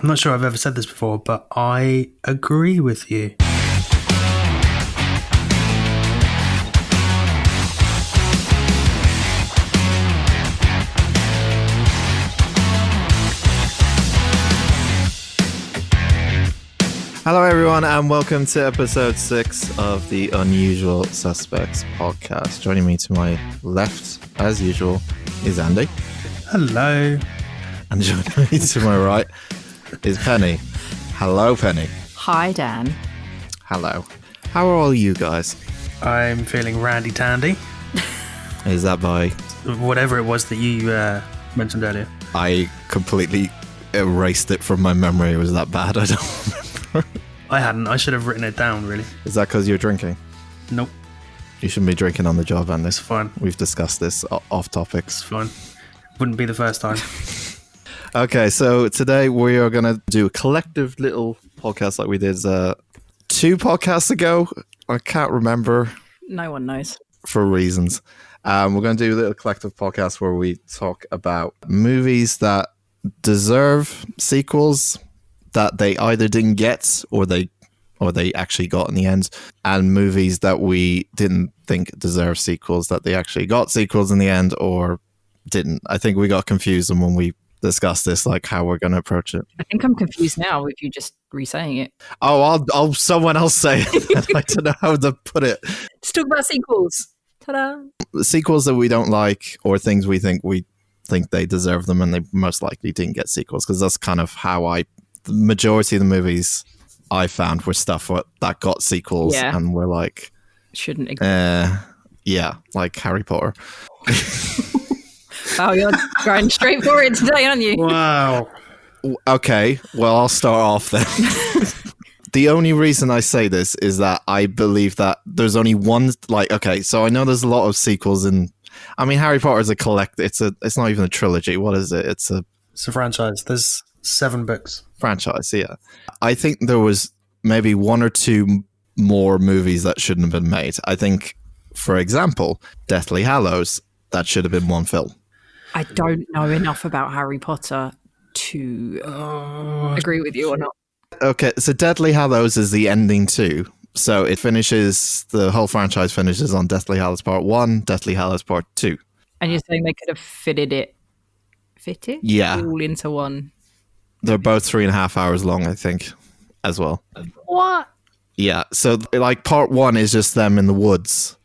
I'm not sure I've ever said this before, but I agree with you. Hello everyone and welcome to episode 6 of the Unusual Suspects podcast. Joining me to my left, as usual, is Andy. Hello. And joining me to my right is Penny. Hello, Penny. Hi, Dan. Hello. How are all you guys? I'm feeling randy tandy. Is that by... Whatever it was that you mentioned earlier. I completely erased it from my memory. It was that bad. I don't remember. I hadn't. I should have written it down, really. Is that because you're drinking? Nope. You shouldn't be drinking on the job, Andy. It's fine. We've discussed this off topics. It's fine. Wouldn't be the first time. Okay, so today we are going to do a collective little podcast like we did 2 podcasts ago. I can't remember. No one knows. For reasons. We're going to do a little collective podcast where we talk about movies that deserve sequels that they either didn't get or they actually got in the end, and movies that we didn't think deserve sequels that they actually got sequels in the end or didn't. I think we got confused when we discussed this, like how we're going to approach it. I think I'm confused now with you just re-saying it. Oh, I'll someone else say it. I don't know how to put it. Let's talk about sequels. Ta-da! Sequels that we don't like or things we think they deserve them and they most likely didn't get sequels, because that's kind of how the majority of the movies I found were stuff that got sequels and were like... Shouldn't exist. Yeah, like Harry Potter. Oh, you're going straight for it today, aren't you? Wow. Okay, well, I'll start off then. The only reason I say this is that I believe that there's only one... okay, so I know there's a lot of sequels in... I mean, Harry Potter is a it's not even a trilogy. What is it? It's a franchise. There's 7 books. Franchise, yeah. I think there was maybe 1 or 2 more movies that shouldn't have been made. I think, for example, Deathly Hallows, that should have been 1 film. I don't know enough about Harry Potter to agree with you or not. Okay, so Deathly Hallows is the ending too. So the whole franchise finishes on Deathly Hallows Part 1, Deathly Hallows Part 2. And you're saying they could have fitted it all into one? They're both 3.5 hours long, I think, as well. What? Yeah, so like Part 1 is just them in the woods,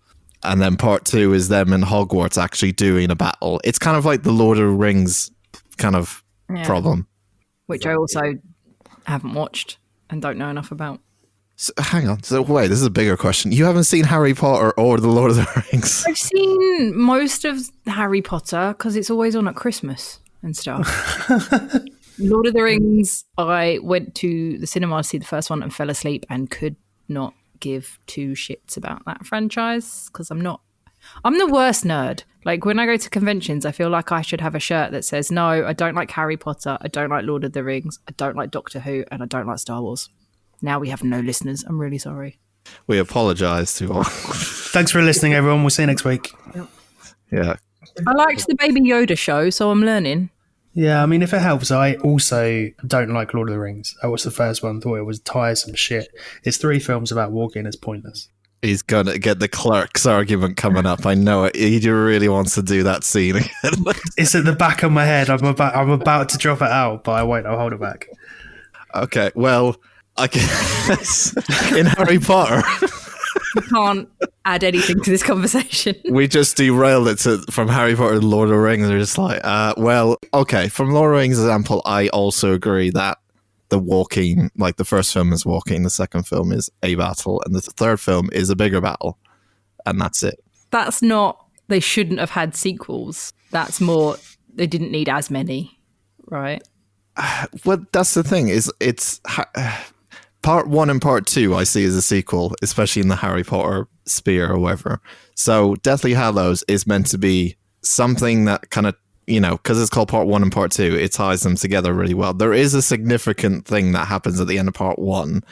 and then Part 2 is them in Hogwarts actually doing a battle. It's kind of like the Lord of the Rings kind of problem. Which I also haven't watched and don't know enough about. So, hang on. So wait, this is a bigger question. You haven't seen Harry Potter or the Lord of the Rings? I've seen most of Harry Potter because it's always on at Christmas and stuff. Lord of the Rings, I went to the cinema to see the first one and fell asleep and could not give 2 shits about that franchise because I'm the worst nerd. Like when I go to conventions, I feel like I should have a shirt that says, no, I don't like Harry Potter, I don't like Lord of the Rings, I don't like Doctor Who, and I don't like Star Wars. Now we have no listeners. I'm really sorry. We apologise to all. Thanks for listening, everyone. We'll see you next week. Yeah. I liked the Baby Yoda show, so I'm learning. Yeah, I mean, if it helps, I also don't like Lord of the Rings. I watched the first one, thought it was tiresome shit. It's 3 films about walking, it's pointless. He's going to get the Clerks argument coming up. I know it. He really wants to do that scene again. It's at the back of my head. I'm about to drop it out, but I won't. I'll hold it back. Okay, well, I guess in Harry Potter... You can't add anything to this conversation. We just derailed it from Harry Potter to Lord of the Rings. They're just like, okay, from Lord of the Rings example, I also agree that the walking, like the first film is walking, the second film is a battle, and the third film is a bigger battle, and that's it. That's not, they shouldn't have had sequels. That's more, they didn't need as many, right? Well, that's the thing, it's... Part 1 and Part 2 I see as a sequel, especially in the Harry Potter sphere or whatever. So Deathly Hallows is meant to be something that kind of, because it's called Part 1 and Part 2, it ties them together really well. There is a significant thing that happens at the end of Part 1,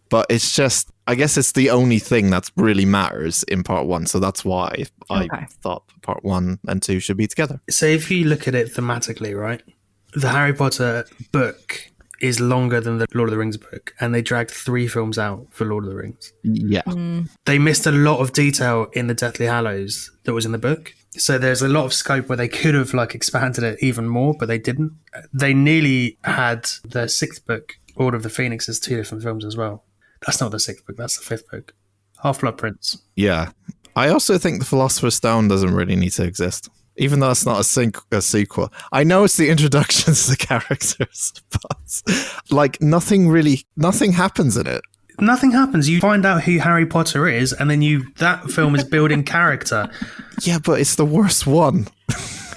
but it's just, I guess it's the only thing that really matters in Part 1. So that's why I thought Part 1 and 2 should be together. So if you look at it thematically, right, the Harry Potter book is longer than the Lord of the Rings book, and they dragged 3 films out for Lord of the Rings. Yeah. They missed a lot of detail in the Deathly Hallows that was in the book. So there's a lot of scope where they could have expanded it even more, but they didn't. They nearly had the 6th book, Order of the Phoenix, as 2 different films as well. That's not the 6th book, that's the 5th book. Half-Blood Prince. Yeah. I also think the Philosopher's Stone doesn't really need to exist. Even though it's not a sequel. I know it's the introductions to the characters, but nothing happens in it. Nothing happens. You find out who Harry Potter is, and then that film is building character. Yeah, but it's the worst one.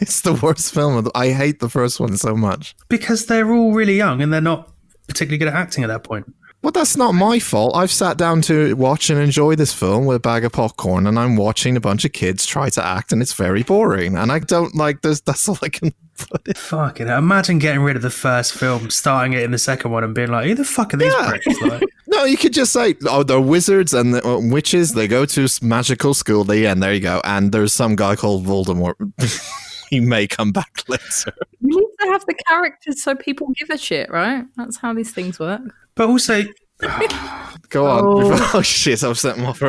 It's the worst film. I hate the first one so much. Because they're all really young, and they're not particularly good at acting at that point. Well, that's not my fault. I've sat down to watch and enjoy this film with a bag of popcorn, and I'm watching a bunch of kids try to act, and it's very boring. And I don't like this. That's all I can put it. Fucking imagine getting rid of the first film, starting it in the second one, and being like, who the fuck are these pricks? No, you could just say, oh, they're wizards and witches. They go to magical school. And there you go. And there's some guy called Voldemort. He may come back later. You need to have the characters so people give a shit, right? That's how these things work. But also... Go on. Oh, shit, I've set them off.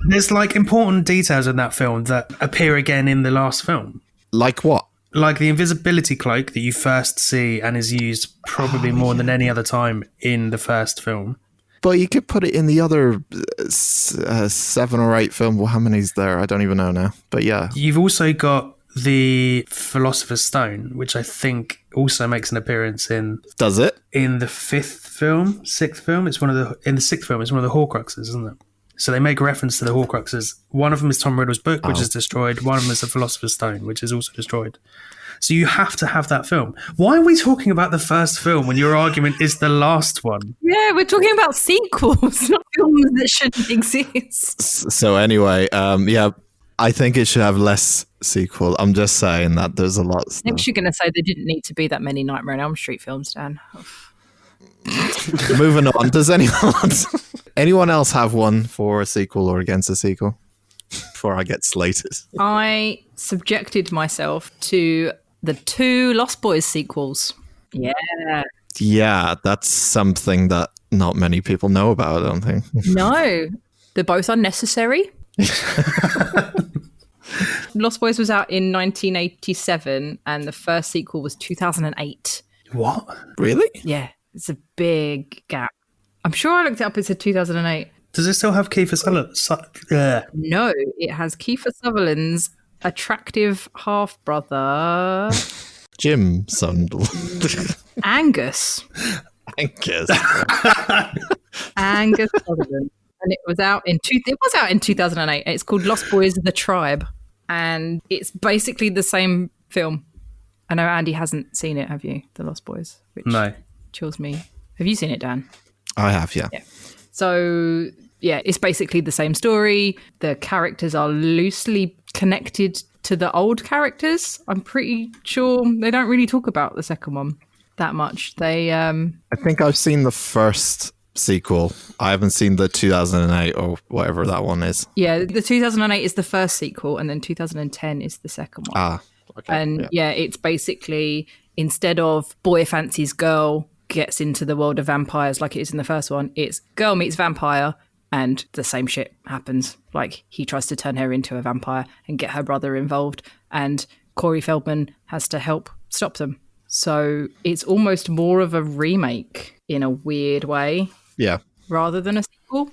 There's important details in that film that appear again in the last film. Like what? Like the invisibility cloak that you first see and is used probably more than any other time in the first film. But you could put it in the other 7 or 8 film. Well, how many is there? I don't even know now. But yeah. You've also got the Philosopher's Stone, which I think also makes an appearance in... Does it? In the 6th film? In the 6th film, it's one of the Horcruxes, isn't it? So they make reference to the Horcruxes. One of them is Tom Riddle's book, which is destroyed. One of them is the Philosopher's Stone, which is also destroyed. So you have to have that film. Why are we talking about the first film when your argument is the last one? Yeah, we're talking about sequels, not films that shouldn't exist. So anyway, I think it should have less sequel. I'm just saying that there's a lot of stuff. Next, you're going to say there didn't need to be that many Nightmare on Elm Street films, Dan. Moving on. Does anyone else have one for a sequel or against a sequel? Before I get slated. I subjected myself to the 2 Lost Boys sequels. Yeah. Yeah, that's something that not many people know about, I don't think. No, they're both unnecessary. Lost Boys was out in 1987 and the first sequel was 2008. What? Really? Yeah, it's a big gap. I'm sure I looked it up, it said 2008. Does it still have Kiefer Sutherland? No, it has Kiefer Sutherland's attractive half-brother... Jim Sunderland. Angus. Angus Sutherland. And it was out in 2008. It's called Lost Boys: The Tribe, and it's basically the same film. I know Andy hasn't seen it, have you? The Lost Boys, which No. chills me. Have you seen it, Dan? I have, yeah. So yeah, it's basically the same story. The characters are loosely connected to the old characters. I'm pretty sure they don't really talk about the second one that much. They I think I've seen the first sequel. I haven't seen the 2008 or whatever that one is. Yeah, the 2008 is the first sequel, and then 2010 is the second one. Okay. And yeah, it's basically instead of boy fancies girl gets into the world of vampires like it is in the first one, it's girl meets vampire and the same shit happens. Like he tries to turn her into a vampire and get her brother involved, and Corey Feldman has to help stop them. So it's almost more of a remake in a weird way. Yeah. Rather than a sequel.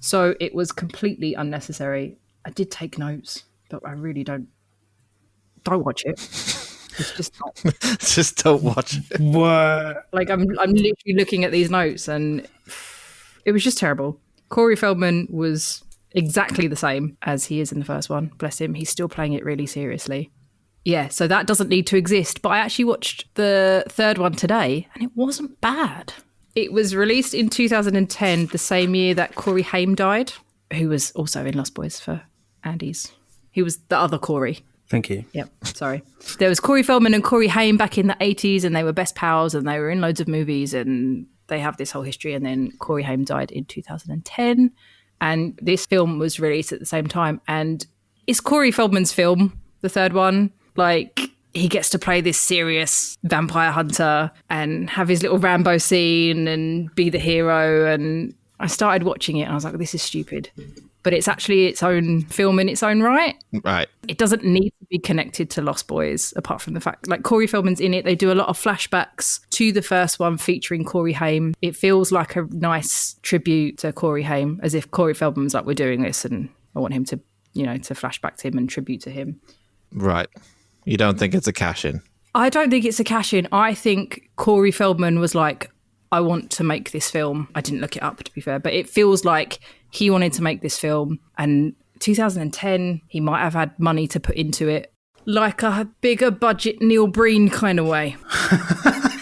So it was completely unnecessary. I did take notes, but I really don't watch it. It's just not. Just don't watch it. What? Like I'm literally looking at these notes and it was just terrible. Corey Feldman was exactly the same as he is in the first one. Bless him. He's still playing it really seriously. Yeah, so that doesn't need to exist. But I actually watched the third one today and it wasn't bad. It was released in 2010, the same year that Corey Haim died, who was also in Lost Boys for Andy's. He was the other Corey. Thank you. Yep, sorry. There was Corey Feldman and Corey Haim back in the 80s and they were best pals and they were in loads of movies and they have this whole history. And then Corey Haim died in 2010 and this film was released at the same time. And it's Corey Feldman's film, the third one. Like, he gets to play this serious vampire hunter and have his little Rambo scene and be the hero. And I started watching it and I was like, this is stupid. But it's actually its own film in its own right. Right. It doesn't need to be connected to Lost Boys, apart from the fact, like, Corey Feldman's in it. They do a lot of flashbacks to the first one featuring Corey Haim. It feels like a nice tribute to Corey Haim, as if Corey Feldman's like, we're doing this and I want him to, to flashback to him and tribute to him. Right. You don't think it's a cash-in? I don't think it's a cash-in. I think Corey Feldman was like, I want to make this film. I didn't look it up, to be fair, but it feels like he wanted to make this film. And 2010, he might have had money to put into it, like a bigger budget Neil Breen kind of way.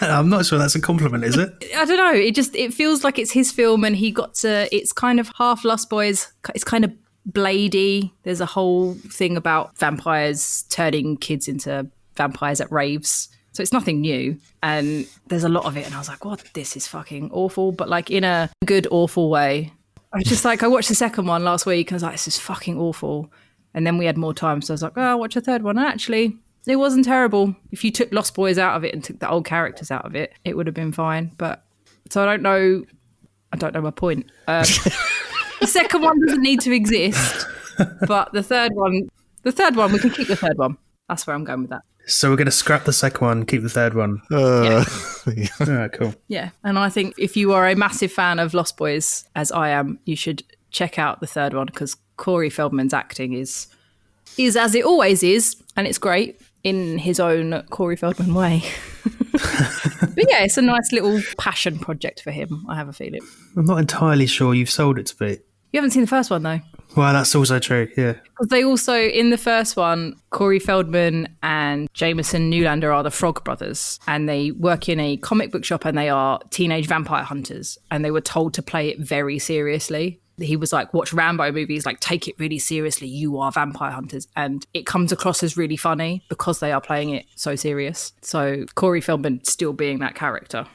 I'm not sure that's a compliment, is it? I don't know. It feels like it's his film, and it's kind of half Lost Boys. It's kind of Bladey. There's a whole thing about vampires turning kids into vampires at raves. So it's nothing new. And there's a lot of it. And I was like, what? This is fucking awful. But like in a good, awful way. I was just like, I watched the second one last week and I was like, this is fucking awful. And then we had more time. So I was like, oh, I'll watch the third one. And actually, it wasn't terrible. If you took Lost Boys out of it and took the old characters out of it, it would have been fine. But so I don't know my point. The second one doesn't need to exist. But the third one, we can keep the third one. That's where I'm going with that. So we're going to scrap the second one, keep the third one. Yeah. All right, cool. Yeah, and I think if you are a massive fan of Lost Boys, as I am, you should check out the third one, because Corey Feldman's acting is as it always is, and it's great in his own Corey Feldman way. But yeah, it's a nice little passion project for him, I have a feeling. I'm not entirely sure you've sold it to be. You haven't seen the first one, though. Well, that's also true, yeah. Because they also, in the first one, Corey Feldman and Jameson Newlander are the Frog Brothers, and they work in a comic book shop, and they are teenage vampire hunters, and they were told to play it very seriously. He was like, watch Rambo movies, like, take it really seriously, you are vampire hunters. And it comes across as really funny because they are playing it so serious. So Corey Feldman still being that character.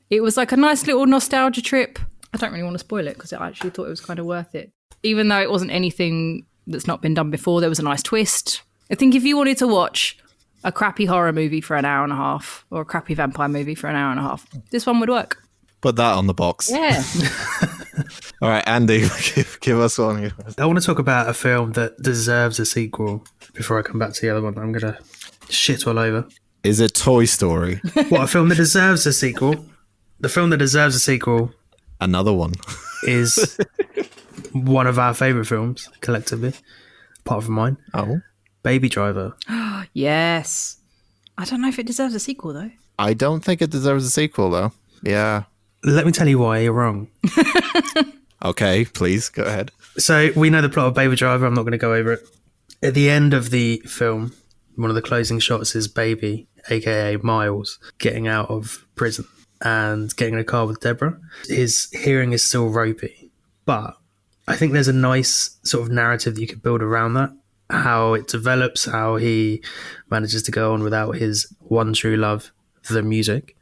It was like a nice little nostalgia trip. I don't really want to spoil it because I actually thought it was kind of worth it. Even though it wasn't anything that's not been done before, there was a nice twist. I think if you wanted to watch a crappy horror movie for an hour and a half, or a crappy vampire movie for an hour and a half, this one would work. Put that on the box. Yeah. All right, Andy, give us one. I want to talk about a film that deserves a sequel before I come back to the other one. I'm going to shit all over. Is it Toy Story? What, a film that deserves a sequel? The film that deserves a sequel... Another one. ...is one of our favourite films, collectively, apart from mine. Oh. Baby Driver. Yes. I don't know if it deserves a sequel, though. I don't think it deserves a sequel, though. Yeah. Let me tell you why you're wrong. Okay, please, go ahead. So, we know the plot of Baby Driver. I'm not going to go over it. At the end of the film, one of the closing shots is Baby, a.k.a. Miles, getting out of prison and getting in a car with Deborah. His hearing is still ropey, but I think there's a nice sort of narrative that you could build around that. How it develops, how he manages to go on without his one true love, the music.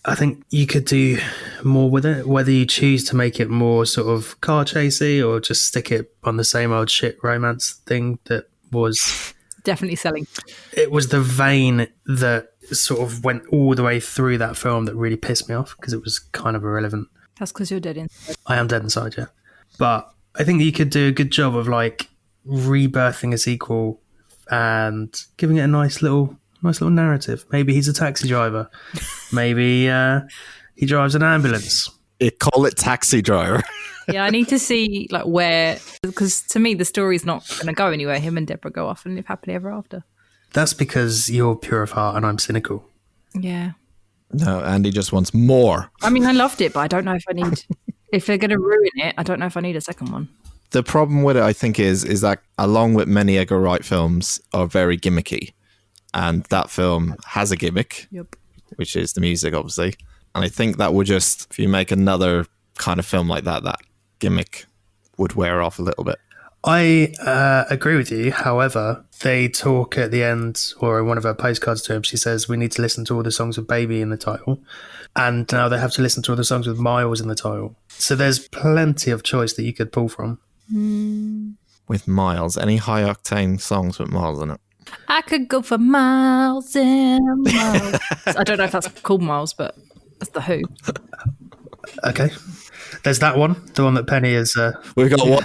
I think you could do more with it, whether you choose to make it more sort of car chasey or just stick it on the same old shit romance thing that was... Definitely selling. It was the vein that sort of went all the way through that film that really pissed me off because it was kind of irrelevant. That's because you're dead inside. I am dead inside, yeah. But I think you could do a good job of like rebirthing a sequel and giving it a nice little narrative. Maybe he's a taxi driver. Maybe he drives an ambulance. Call it Taxi Driver. Yeah, I need to see like where, because to me the story's not going to go anywhere. Him and Deborah go off and live happily ever after. That's because you're pure of heart and I'm cynical. Yeah. No, Andy just wants more. I mean, I loved it, but I don't know if I need, if they're going to ruin it, I don't know if I need a second one. The problem with it, I think, is that along with many Edgar Wright films are very gimmicky. And that film has a gimmick, Yep. which is the music, obviously. And I think that would just, if you make another kind of film like that, that gimmick would wear off a little bit. I agree with you. However, they talk at the end, or in one of her postcards to him, she says, we need to listen to all the songs with Baby in the title. And now they have to listen to all the songs with Miles in the title. So there's plenty of choice that you could pull from. With Miles. Any high-octane songs with Miles in it? I could go for miles and miles. I don't know if that's called Miles, but that's the Who. Okay. There's that one, the one that Penny is. We've got one.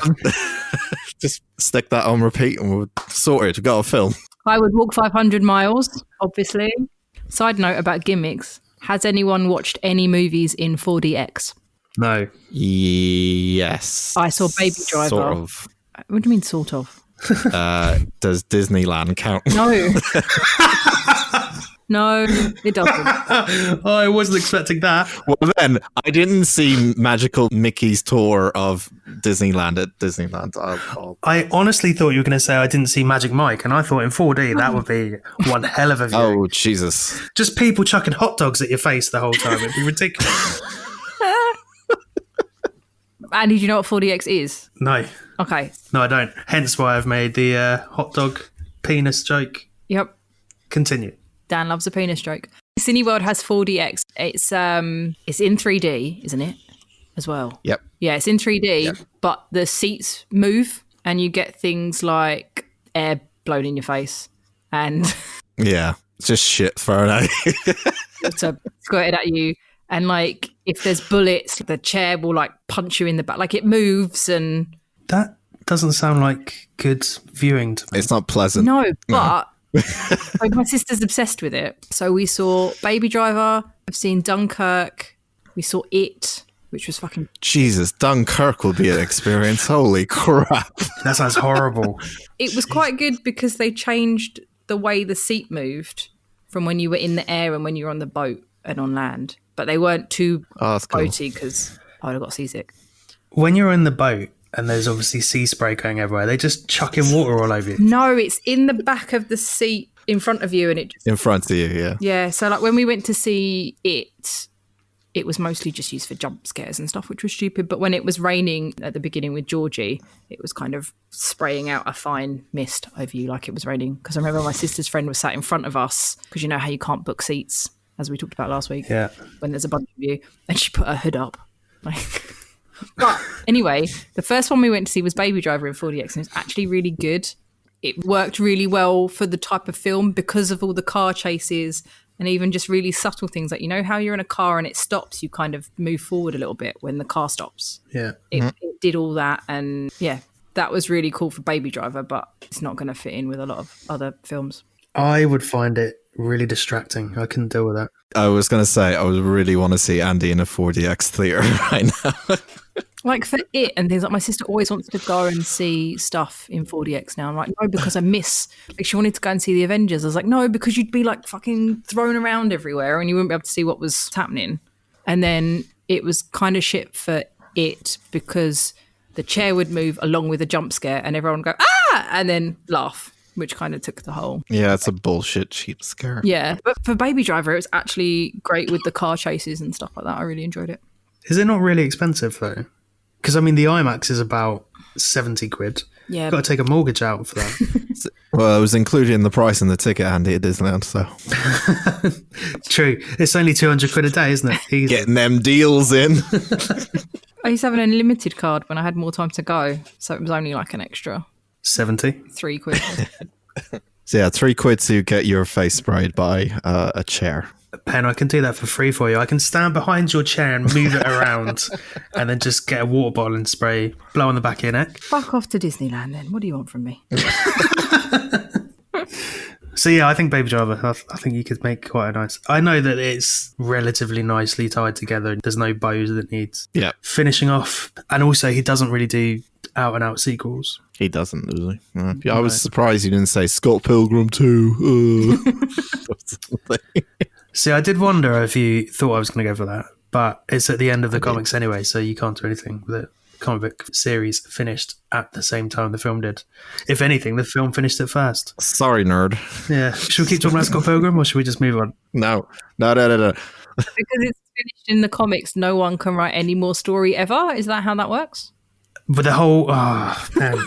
Just stick that on repeat and we're sorted. We've got a film. I would walk 500 miles, obviously. Side note about gimmicks. Has anyone watched any movies in 4DX? No. Yes. I saw Baby Driver. Sort of. What do you mean, sort of? Does Disneyland count? No. No, it doesn't. I wasn't expecting that. Well, then, I didn't see Magical Mickey's tour of Disneyland at Disneyland. I honestly thought you were going to say I didn't see Magic Mike, and I thought in 4D that would be one hell of a view. Oh, Jesus. Just people chucking hot dogs at your face the whole time. It'd be ridiculous. Andy, do you know what 4DX is? No. Okay. No, I don't. Hence why I've made the hot dog penis joke. Yep. Continue. Dan loves a penis joke. Cineworld has 4DX. It's in 3D, isn't it? As well. Yep. Yeah, it's in 3D, but the seats move and you get things like air blown in your face and Yeah, just shit thrown at you. water squirted at you. And like if there's bullets, the chair will like punch you in the back. Like it moves and That doesn't sound like good viewing to me. It's not pleasant. no, but so my sister's obsessed with it. So we saw Baby Driver. I've seen Dunkirk. We saw It, which was fucking... Jesus, Dunkirk will be an experience. Holy crap. That sounds horrible. It was quite good because they changed the way the seat moved from when you were in the air and when you were on the boat and on land. But they weren't too that's cool. boaty because I would have got seasick. When you're in the boat and there's obviously sea spray going everywhere, they just chucking water all over you. No, it's in the back of the seat in front of you and it just... In front of you, yeah. Yeah, so like when we went to see it was mostly just used for jump scares and stuff, which was stupid. But when it was raining at the beginning with Georgie, it was kind of spraying out a fine mist over you like it was raining. Because I remember my sister's friend was sat in front of us, because you know how you can't book seats, as we talked about last week, Yeah. when there's a bunch of you, and she put her hood up. Like, but anyway, the first one we went to see was Baby Driver in 4DX, and it's actually really good. It worked really well for the type of film because of all the car chases and even just really subtle things like, you know how you're in a car and it stops, you kind of move forward a little bit when the car stops. Yeah. It did all that, and yeah, that was really cool for Baby Driver, but it's not going to fit in with a lot of other films. I would find it really distracting. I couldn't deal with that. I was going to say, I would really want to see Andy in a 4DX theatre right now. Like for It and things like, my sister always wants to go and see stuff in 4DX now. I'm like, no, because I miss, like she wanted to go and see the Avengers. I was like, no, because you'd be like fucking thrown around everywhere and you wouldn't be able to see what was happening. And then it was kind of shit for It because the chair would move along with a jump scare and everyone would go, ah, and then laugh, which kind of took the whole. Yeah, it's a bullshit cheap scare. Yeah. But for Baby Driver, it was actually great with the car chases and stuff like that. I really enjoyed it. Is it not really expensive though? Because I mean, the IMAX is about 70 quid. Yeah. Got to take a mortgage out for that. Well, it was included in the price in the ticket, Andy, at Disneyland, so. True. It's only 200 quid a day, isn't it? Easy. Getting them deals in. I used to have an unlimited card when I had more time to go. So it was only like an extra 70. 3 quid. So yeah, 3 quid to get your face sprayed by a chair. Pen, I can do that for free for you. I can stand behind your chair and move it around and then just get a water bottle and spray, blow on the back of your neck. Fuck off to Disneyland then. What do you want from me? So yeah, I think Baby Driver, I think you could make quite a nice... I know that it's relatively nicely tied together. There's no bows that needs finishing off. And also, he doesn't really do out-and-out sequels. He doesn't, does he? No. I was surprised you didn't say Scott Pilgrim 2. See, I did wonder if you thought I was going to go for that, but it's at the end of the comics anyway, so you can't do anything with it. The comic book series finished at the same time the film did. If anything, the film finished it first. Sorry, nerd. Yeah. Should we keep talking about Scott Pilgrim, or should we just move on? No. Because it's finished in the comics, no one can write any more story ever? Is that how that works? But the whole... Oh, man.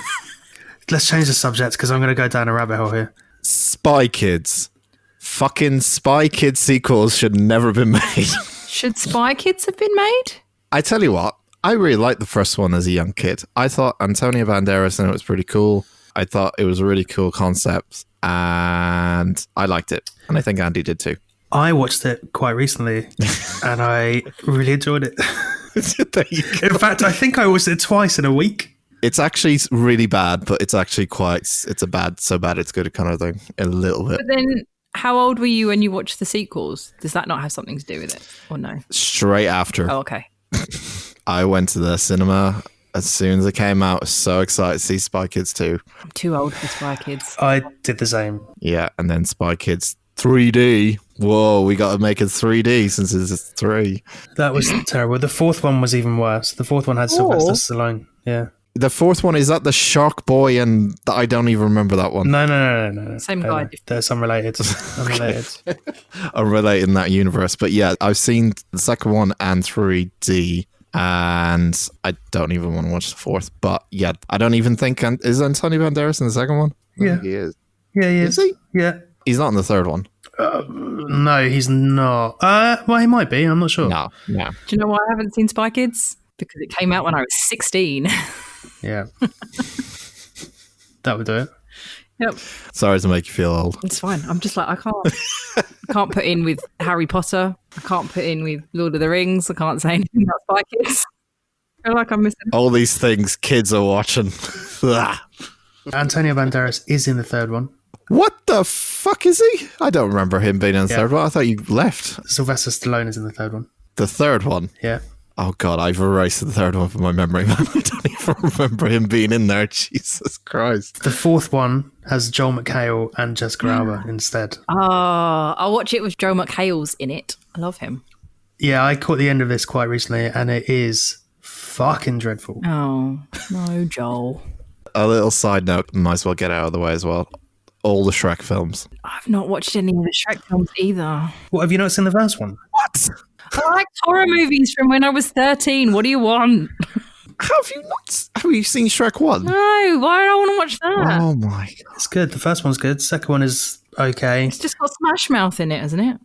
Let's change the subject, because I'm going to go down a rabbit hole here. Spy Kids. Fucking Spy Kids sequels should never have been made. Should Spy Kids have been made? I tell you what, I really liked the first one as a young kid. I thought Antonio Banderas and it was pretty cool. I thought it was a really cool concept. and I liked it. And I think Andy did too. I watched it quite recently, and I really enjoyed it. There you go. In fact, I think I watched it twice in a week. It's actually really bad, but it's actually it's a bad, so bad it's good kind of thing. A little bit. But then, how old were you when you watched the sequels? Does that not have something to do with it, or no? Straight after. Oh, okay. I went to the cinema as soon as it came out. I was so excited to see Spy Kids 2. I'm too old for Spy Kids. I did the same. Yeah, and then Spy Kids 3D. Whoa, we got to make it 3D since it's 3. That was terrible. The fourth one was even worse. The fourth one had Sylvester Stallone. Yeah. The fourth one, is that the Shark Boy? And I don't even remember that one. No. Same guy. There's unrelated. Unrelated. I'm related in that universe. But yeah, I've seen the second one and 3D. And I don't even want to watch the fourth. But yeah, I don't even think... Is Antonio Banderas in the second one? Yeah. He is. Yeah, he is. Is he? Yeah. He's not in the third one. No, he's not. Well, he might be. I'm not sure. No. Do you know why I haven't seen Spy Kids? Because it came out when I was 16. Yeah. That would do it. Yep. Sorry to make you feel old. It's fine. I'm just like, I can't put in with Harry Potter. I can't put in with Lord of the Rings. I can't say anything about Spy Kids. I feel like I'm missing. All these things kids are watching. Antonio Banderas is in the third one. What the fuck is he? I don't remember him being in the third one. I thought you left. Sylvester Stallone is in the third one. The third one? Yeah. Oh God, I've erased the third one from my memory, man. I don't even remember him being in there. Jesus Christ. The fourth one has Joel McHale and Jessica Alba instead. I'll watch it with Joe McHale's in it. I love him. Yeah, I caught the end of this quite recently, and it is fucking dreadful. Oh, no, Joel. A little side note, might as well get out of the way as well. All the Shrek films. I've not watched any of the Shrek films either. What, have you not seen the first one? What? I liked horror movies from when I was 13. What do you want? Have you not? Have you seen Shrek 1? No, why do I want to watch that? Oh my God. It's good. The first one's good. Second one is okay. It's just got Smash Mouth in it, hasn't it?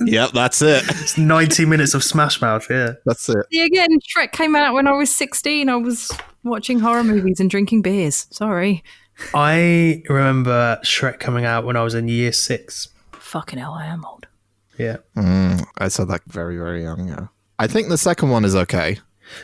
Yep, that's it. It's 90 minutes of Smash Mouth, yeah. That's it. See, again, Shrek came out when I was 16. I was watching horror movies and drinking beers. Sorry. I remember Shrek coming out when I was in year 6. Fucking hell, I am old. Yeah. I saw that very, very young, yeah. I think the second one is okay.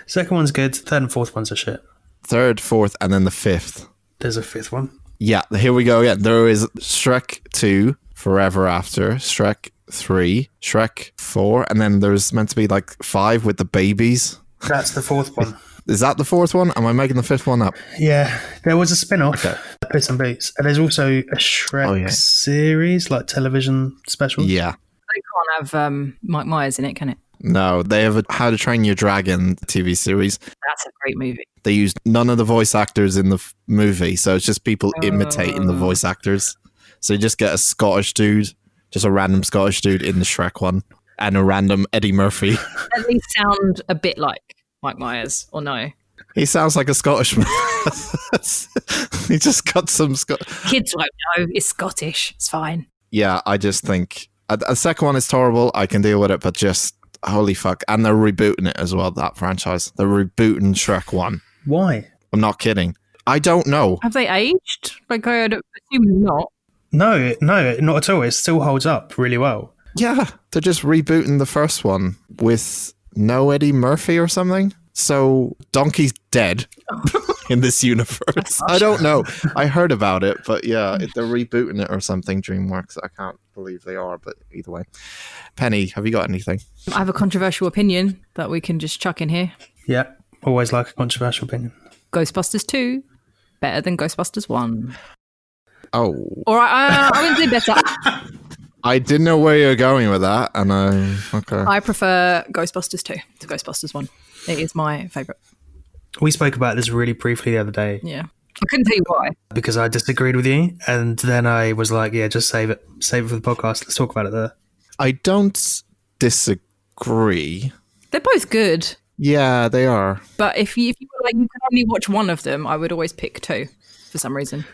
Second one's good. Third and fourth ones are shit. Third, fourth, and then the fifth. There's a fifth one. Yeah, here we go again. There is Shrek 2, Forever After, Shrek 3, Shrek 4, and then there's meant to be like 5 with the babies. That's the fourth one. Is that the fourth one? Am I making the fifth one up? Yeah, there was a spin-off, Puss in Boots, and there's also a Shrek series, like television specials. Yeah. They can't have Mike Myers in it, can it? No, they have a How to Train Your Dragon TV series. That's a great movie. They used none of the voice actors in the movie, so it's just people imitating the voice actors. So you just get a Scottish dude, just a random Scottish dude in the Shrek one, and a random Eddie Murphy. At least sound a bit like Mike Myers, or no? He sounds like a Scottishman. He just got some Kids won't know. It's Scottish. It's fine. Yeah, I just think a second one is horrible. I can deal with it, but just holy fuck. And they're rebooting it as well, that franchise. They're rebooting Shrek 1. Why? I'm not kidding. I don't know. Have they aged? Like, I assume not. No, not at all. It still holds up really well. Yeah, they're just rebooting the first one with no Eddie Murphy or something. So Donkey's dead in this universe. I don't know. I heard about it, but yeah, they're rebooting it or something. DreamWorks. I can't believe they are, but either way. Penny, have you got anything? I have a controversial opinion that we can just chuck in here. Yeah, always like a controversial opinion. Ghostbusters 2, better than Ghostbusters 1. Oh. All right, I wouldn't say better. I didn't know where you're going with that, and I prefer Ghostbusters 2 to Ghostbusters 1. It is my favourite. We spoke about this really briefly the other day. Yeah. I couldn't tell you why. Because I disagreed with you, and then I was like, yeah, just save it. Save it for the podcast. Let's talk about it there. I don't disagree. They're both good. Yeah, they are. But if you were like, you can only watch one of them, I would always pick 2 for some reason.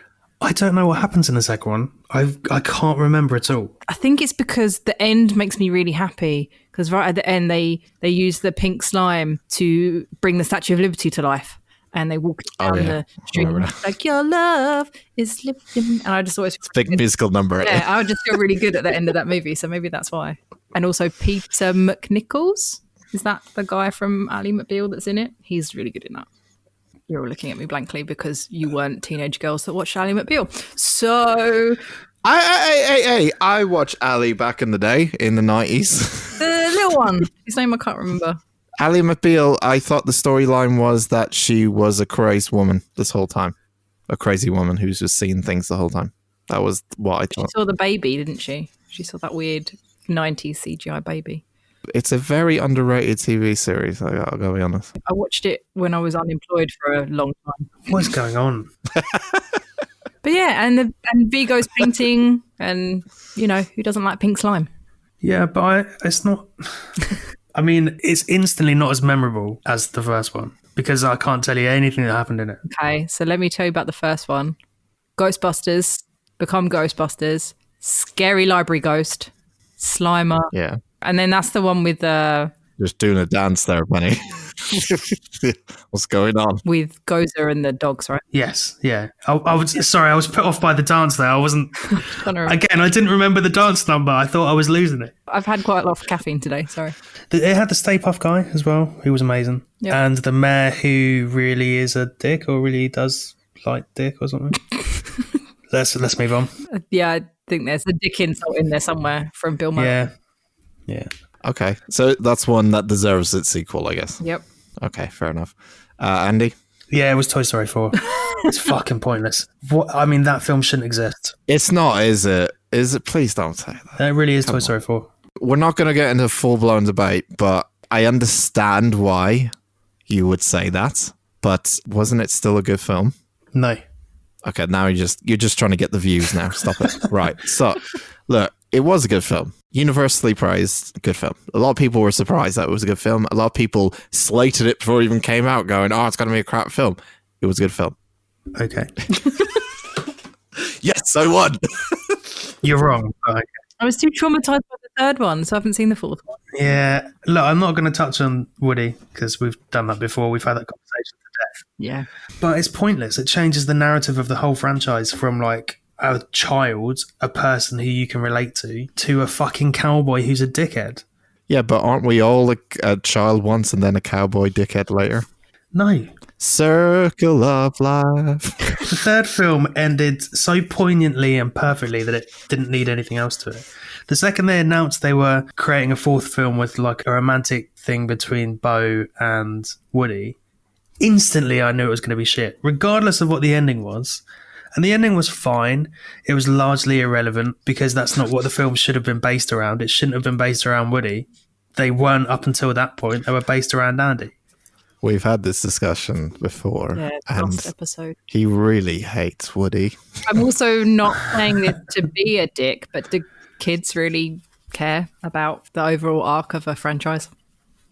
I don't know what happens in the second one. I can't remember at all. I think it's because the end makes me really happy. Because right at the end, they use the pink slime to bring the Statue of Liberty to life. And they walk down the street like, your love is slipping. And I just always... Big musical number. Yeah, I would just feel really good at the end of that movie. So maybe that's why. And also Peter McNichols. Is that the guy from Ally McBeal that's in it? He's really good in that. You're all looking at me blankly because you weren't teenage girls that watched Ally McBeal. So... I watched Ally back in the day, in the 90s. The little one. His name I can't remember. Ally McBeal, I thought the storyline was that she was a crazed woman this whole time. A crazy woman who's just seeing things the whole time. That was what I thought. She saw the baby, didn't she? She saw that weird 90s CGI baby. It's a very underrated TV series, I gotta be honest. I watched it when I was unemployed for a long time. What's going on? But yeah, and Vigo's painting, and, you know, who doesn't like pink slime? Yeah, but it's not... I mean, it's instantly not as memorable as the first one because I can't tell you anything that happened in it. Okay, so let me tell you about the first one. Ghostbusters, become Ghostbusters, scary library ghost, Slimer. Yeah. And then that's the one with just doing a dance there, Penny. What's going on? with Gozer and the dogs, right? Yes, yeah. I was put off by the dance there. I wasn't... Again, I didn't remember the dance number. I thought I was losing it. I've had quite a lot of caffeine today, sorry. It had the Stay Puft guy as well, who was amazing. Yep. And the mayor who really is a dick or really does like dick or something. Let's move on. Yeah, I think there's a dick insult in there somewhere from Bill Murray. Yeah. Okay, so that's one that deserves its sequel, I guess. Yep. Okay, fair enough. Andy? Yeah, it was Toy Story 4. It's fucking pointless. I mean, that film shouldn't exist. It's not, is it? Is it? Please don't say that. It really is Toy Story 4. We're not going to get into full-blown debate, but I understand why you would say that. But wasn't it still a good film? No. Okay, now you're just trying to get the views now. Stop it. Right. So, look, it was a good film. Universally praised, good film. A lot of people were surprised that it was a good film. A lot of people slated it before it even came out, going, oh, it's going to be a crap film. It was a good film. Okay. Yes, I won. You're wrong. Okay. I was too traumatized by the third one, so I haven't seen the fourth one. Yeah. Look, I'm not going to touch on Woody because we've done that before. We've had that conversation to death. Yeah. But it's pointless. It changes the narrative of the whole franchise from like a child, a person who you can relate to a fucking cowboy who's a dickhead. Yeah, but aren't we all a child once and then a cowboy dickhead later? No. Circle of life. The third film ended so poignantly and perfectly that it didn't need anything else to it. The second they announced they were creating a fourth film with like a romantic thing between Bo and Woody, instantly I knew it was going to be shit, regardless of what the ending was. And the ending was fine. It was largely irrelevant because that's not what the film should have been based around. It shouldn't have been based around Woody. They weren't up until that point. They were based around Andy. We've had this discussion before. Yeah, and last episode. He really hates Woody. I'm also not saying this to be a dick, but do kids really care about the overall arc of a franchise?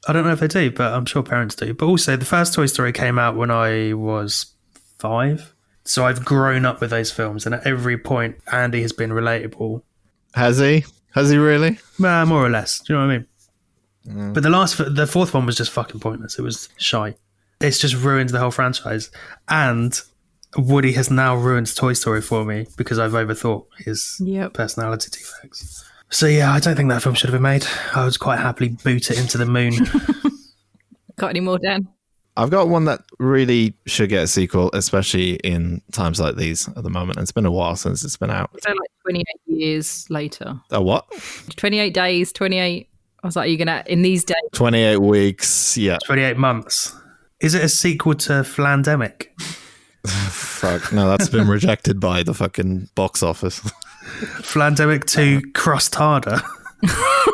I don't know if they do, but I'm sure parents do. But also, the first Toy Story came out when I was 5. So I've grown up with those films, and at every point, Andy has been relatable. Has he? Has he really? More or less. Do you know what I mean? But the fourth one was just fucking pointless. It was shy. It's just ruined the whole franchise. And Woody has now ruined Toy Story for me because I've overthought his personality defects. So yeah, I don't think that film should have been made. I would quite happily boot it into the moon. Got any more, Dan? I've got one that really should get a sequel, especially in times like these at the moment. It's been a while since it's been out. So like 28 years later. Oh, what? 28 days, 28... I was like, are you going to, in these days? 28 weeks, yeah. 28 months. Is it a sequel to Flandemic? Fuck, no, that's been rejected by the fucking box office. Flandemic 2 crossed harder.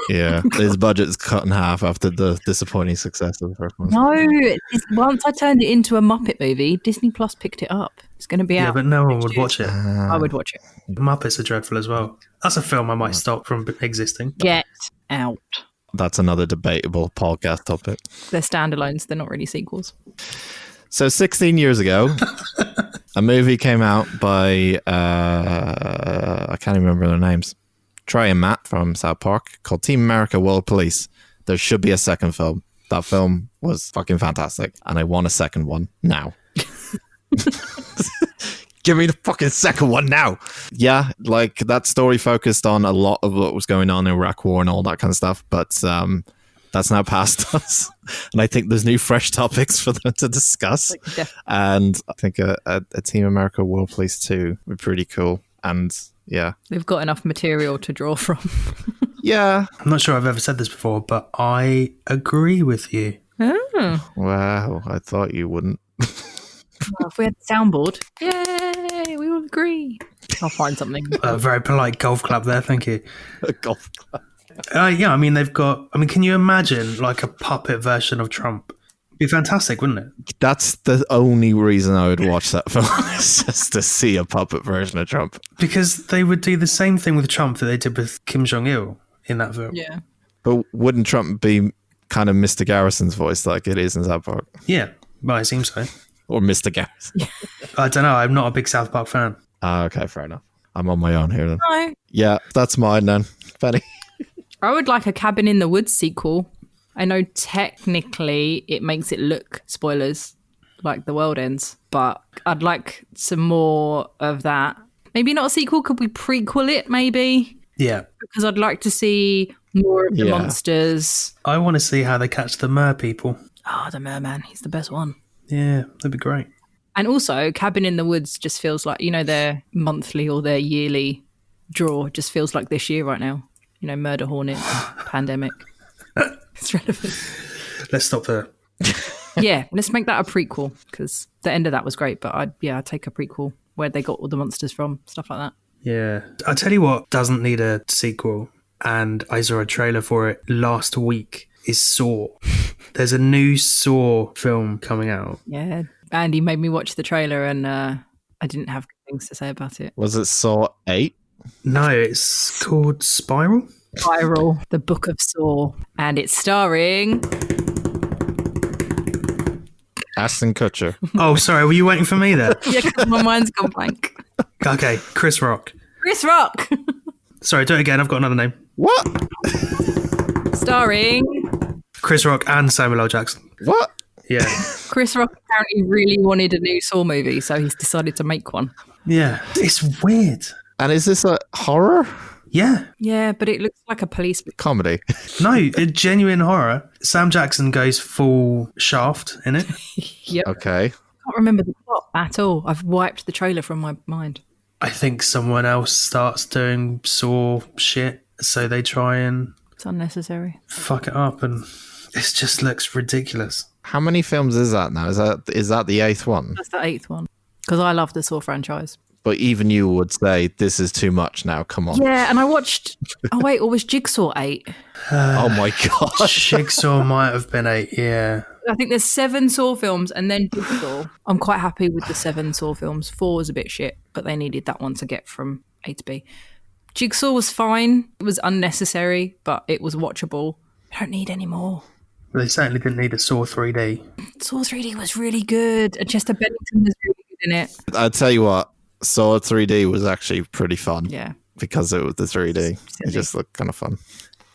Yeah, his budget's cut in half after the disappointing success of the first one. No, once I turned it into a Muppet movie, Disney Plus picked it up. It's going to be out. Yeah, but no one would watch it. I would watch it. Muppets are dreadful as well. That's a film I might stop from existing. Get out. That's another debatable podcast topic. They're standalones. They're not really sequels. So 16 years ago, a movie came out by, I can't even remember their names, Trey and Matt from South Park, called Team America World Police. There should be a second film. That film was fucking fantastic, and I want a second one now. Give me the fucking second one now. Yeah, like that story focused on a lot of what was going on in Iraq War and all that kind of stuff, but that's now past us. And I think there's new fresh topics for them to discuss. And I think a Team America World Police 2 would be pretty cool. And yeah. They've got enough material to draw from. Yeah. I'm not sure I've ever said this before, but I agree with you. Oh. Wow, I thought you wouldn't. Well, if we had a soundboard, yay, we all agree. I'll find something. A very polite golf club there, thank you. A golf club. Yeah, I mean, can you imagine like a puppet version of Trump? It'd be fantastic, wouldn't it? That's the only reason I would watch that film, is just to see a puppet version of Trump. Because they would do the same thing with Trump that they did with Kim Jong-il in that film. Yeah. But wouldn't Trump be kind of Mr. Garrison's voice like it is in South Park? Yeah, well, it seems so. Or Mr. Garrison? I don't know, I'm not a big South Park fan. Okay, fair enough. I'm on my own here then. No. Yeah, that's mine then. Benny? I would like a Cabin in the Woods sequel. I know technically it makes it look, spoilers, like the world ends, but I'd like some more of that. Maybe not a sequel, could we prequel it maybe? Yeah. Because I'd like to see more of the monsters. I want to see how they catch the mer people. Oh, the merman, he's the best one. Yeah, that'd be great. And also, Cabin in the Woods just feels like, their monthly or their yearly draw just feels like this year right now. Murder Hornet, pandemic. It's relevant. Let's stop there. Yeah, let's make that a prequel, because the end of that was great, but I'd take a prequel where they got all the monsters from, stuff like that. Yeah. I'll tell you what doesn't need a sequel, and I saw a trailer for it last week, is Saw. There's a new Saw film coming out. Yeah, Andy made me watch the trailer and I didn't have good things to say about it. Was it Saw 8? No, it's called Spiral. Spiral, the Book of Saw. And it's starring... Ashton Kutcher. Oh, sorry, were you waiting for me there? Yeah, because my mind's gone blank. Okay, Chris Rock. Chris Rock! Sorry, do it again, I've got another name. What? Starring... Chris Rock and Samuel L. Jackson. What? Yeah. Chris Rock apparently really wanted a new Saw movie, so he's decided to make one. Yeah. It's weird. And is this a horror? Yeah. Yeah, but it looks like a police... Comedy. No, a genuine horror. Sam Jackson goes full Shaft in it. Yep. Okay. I can't remember the plot at all. I've wiped the trailer from my mind. I think someone else starts doing Saw shit, so they try and It's unnecessary. fuck it up, and it just looks ridiculous. How many films is that now? Is that the 8th one? That's the 8th one. Because I love the Saw franchise. But even you would say this is too much now. Come on. Yeah, and I watched... Oh, wait, or was Jigsaw 8? Oh my God. Jigsaw might have been 8, yeah. I think there's 7 Saw films and then Jigsaw. I'm quite happy with the 7 Saw films. 4 was a bit shit, but they needed that one to get from A to B. Jigsaw was fine. It was unnecessary, but it was watchable. I don't need any more. They certainly didn't need a Saw 3D. Saw 3D was really good. And Chester Bennington was really good in it. I'll tell you what. Saw 3D was actually pretty fun. Yeah. Because it was the 3D. It Silly. just looked kind of fun.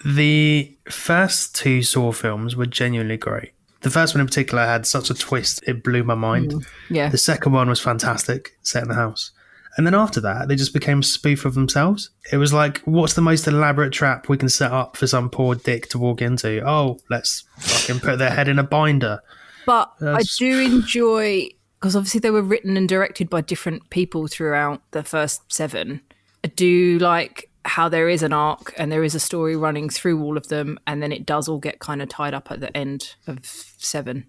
The first 2 Saw films were genuinely great. The first one in particular had such a twist, it blew my mind. Yeah. The second one was fantastic, set in the house. And then after that, they just became a spoof of themselves. It was like, what's the most elaborate trap we can set up for some poor dick to walk into? Oh, let's fucking put their head in a binder. But I do enjoy, because obviously they were written and directed by different people throughout the first 7. I do like how there is an arc and there is a story running through all of them, and then it does all get kind of tied up at the end of 7.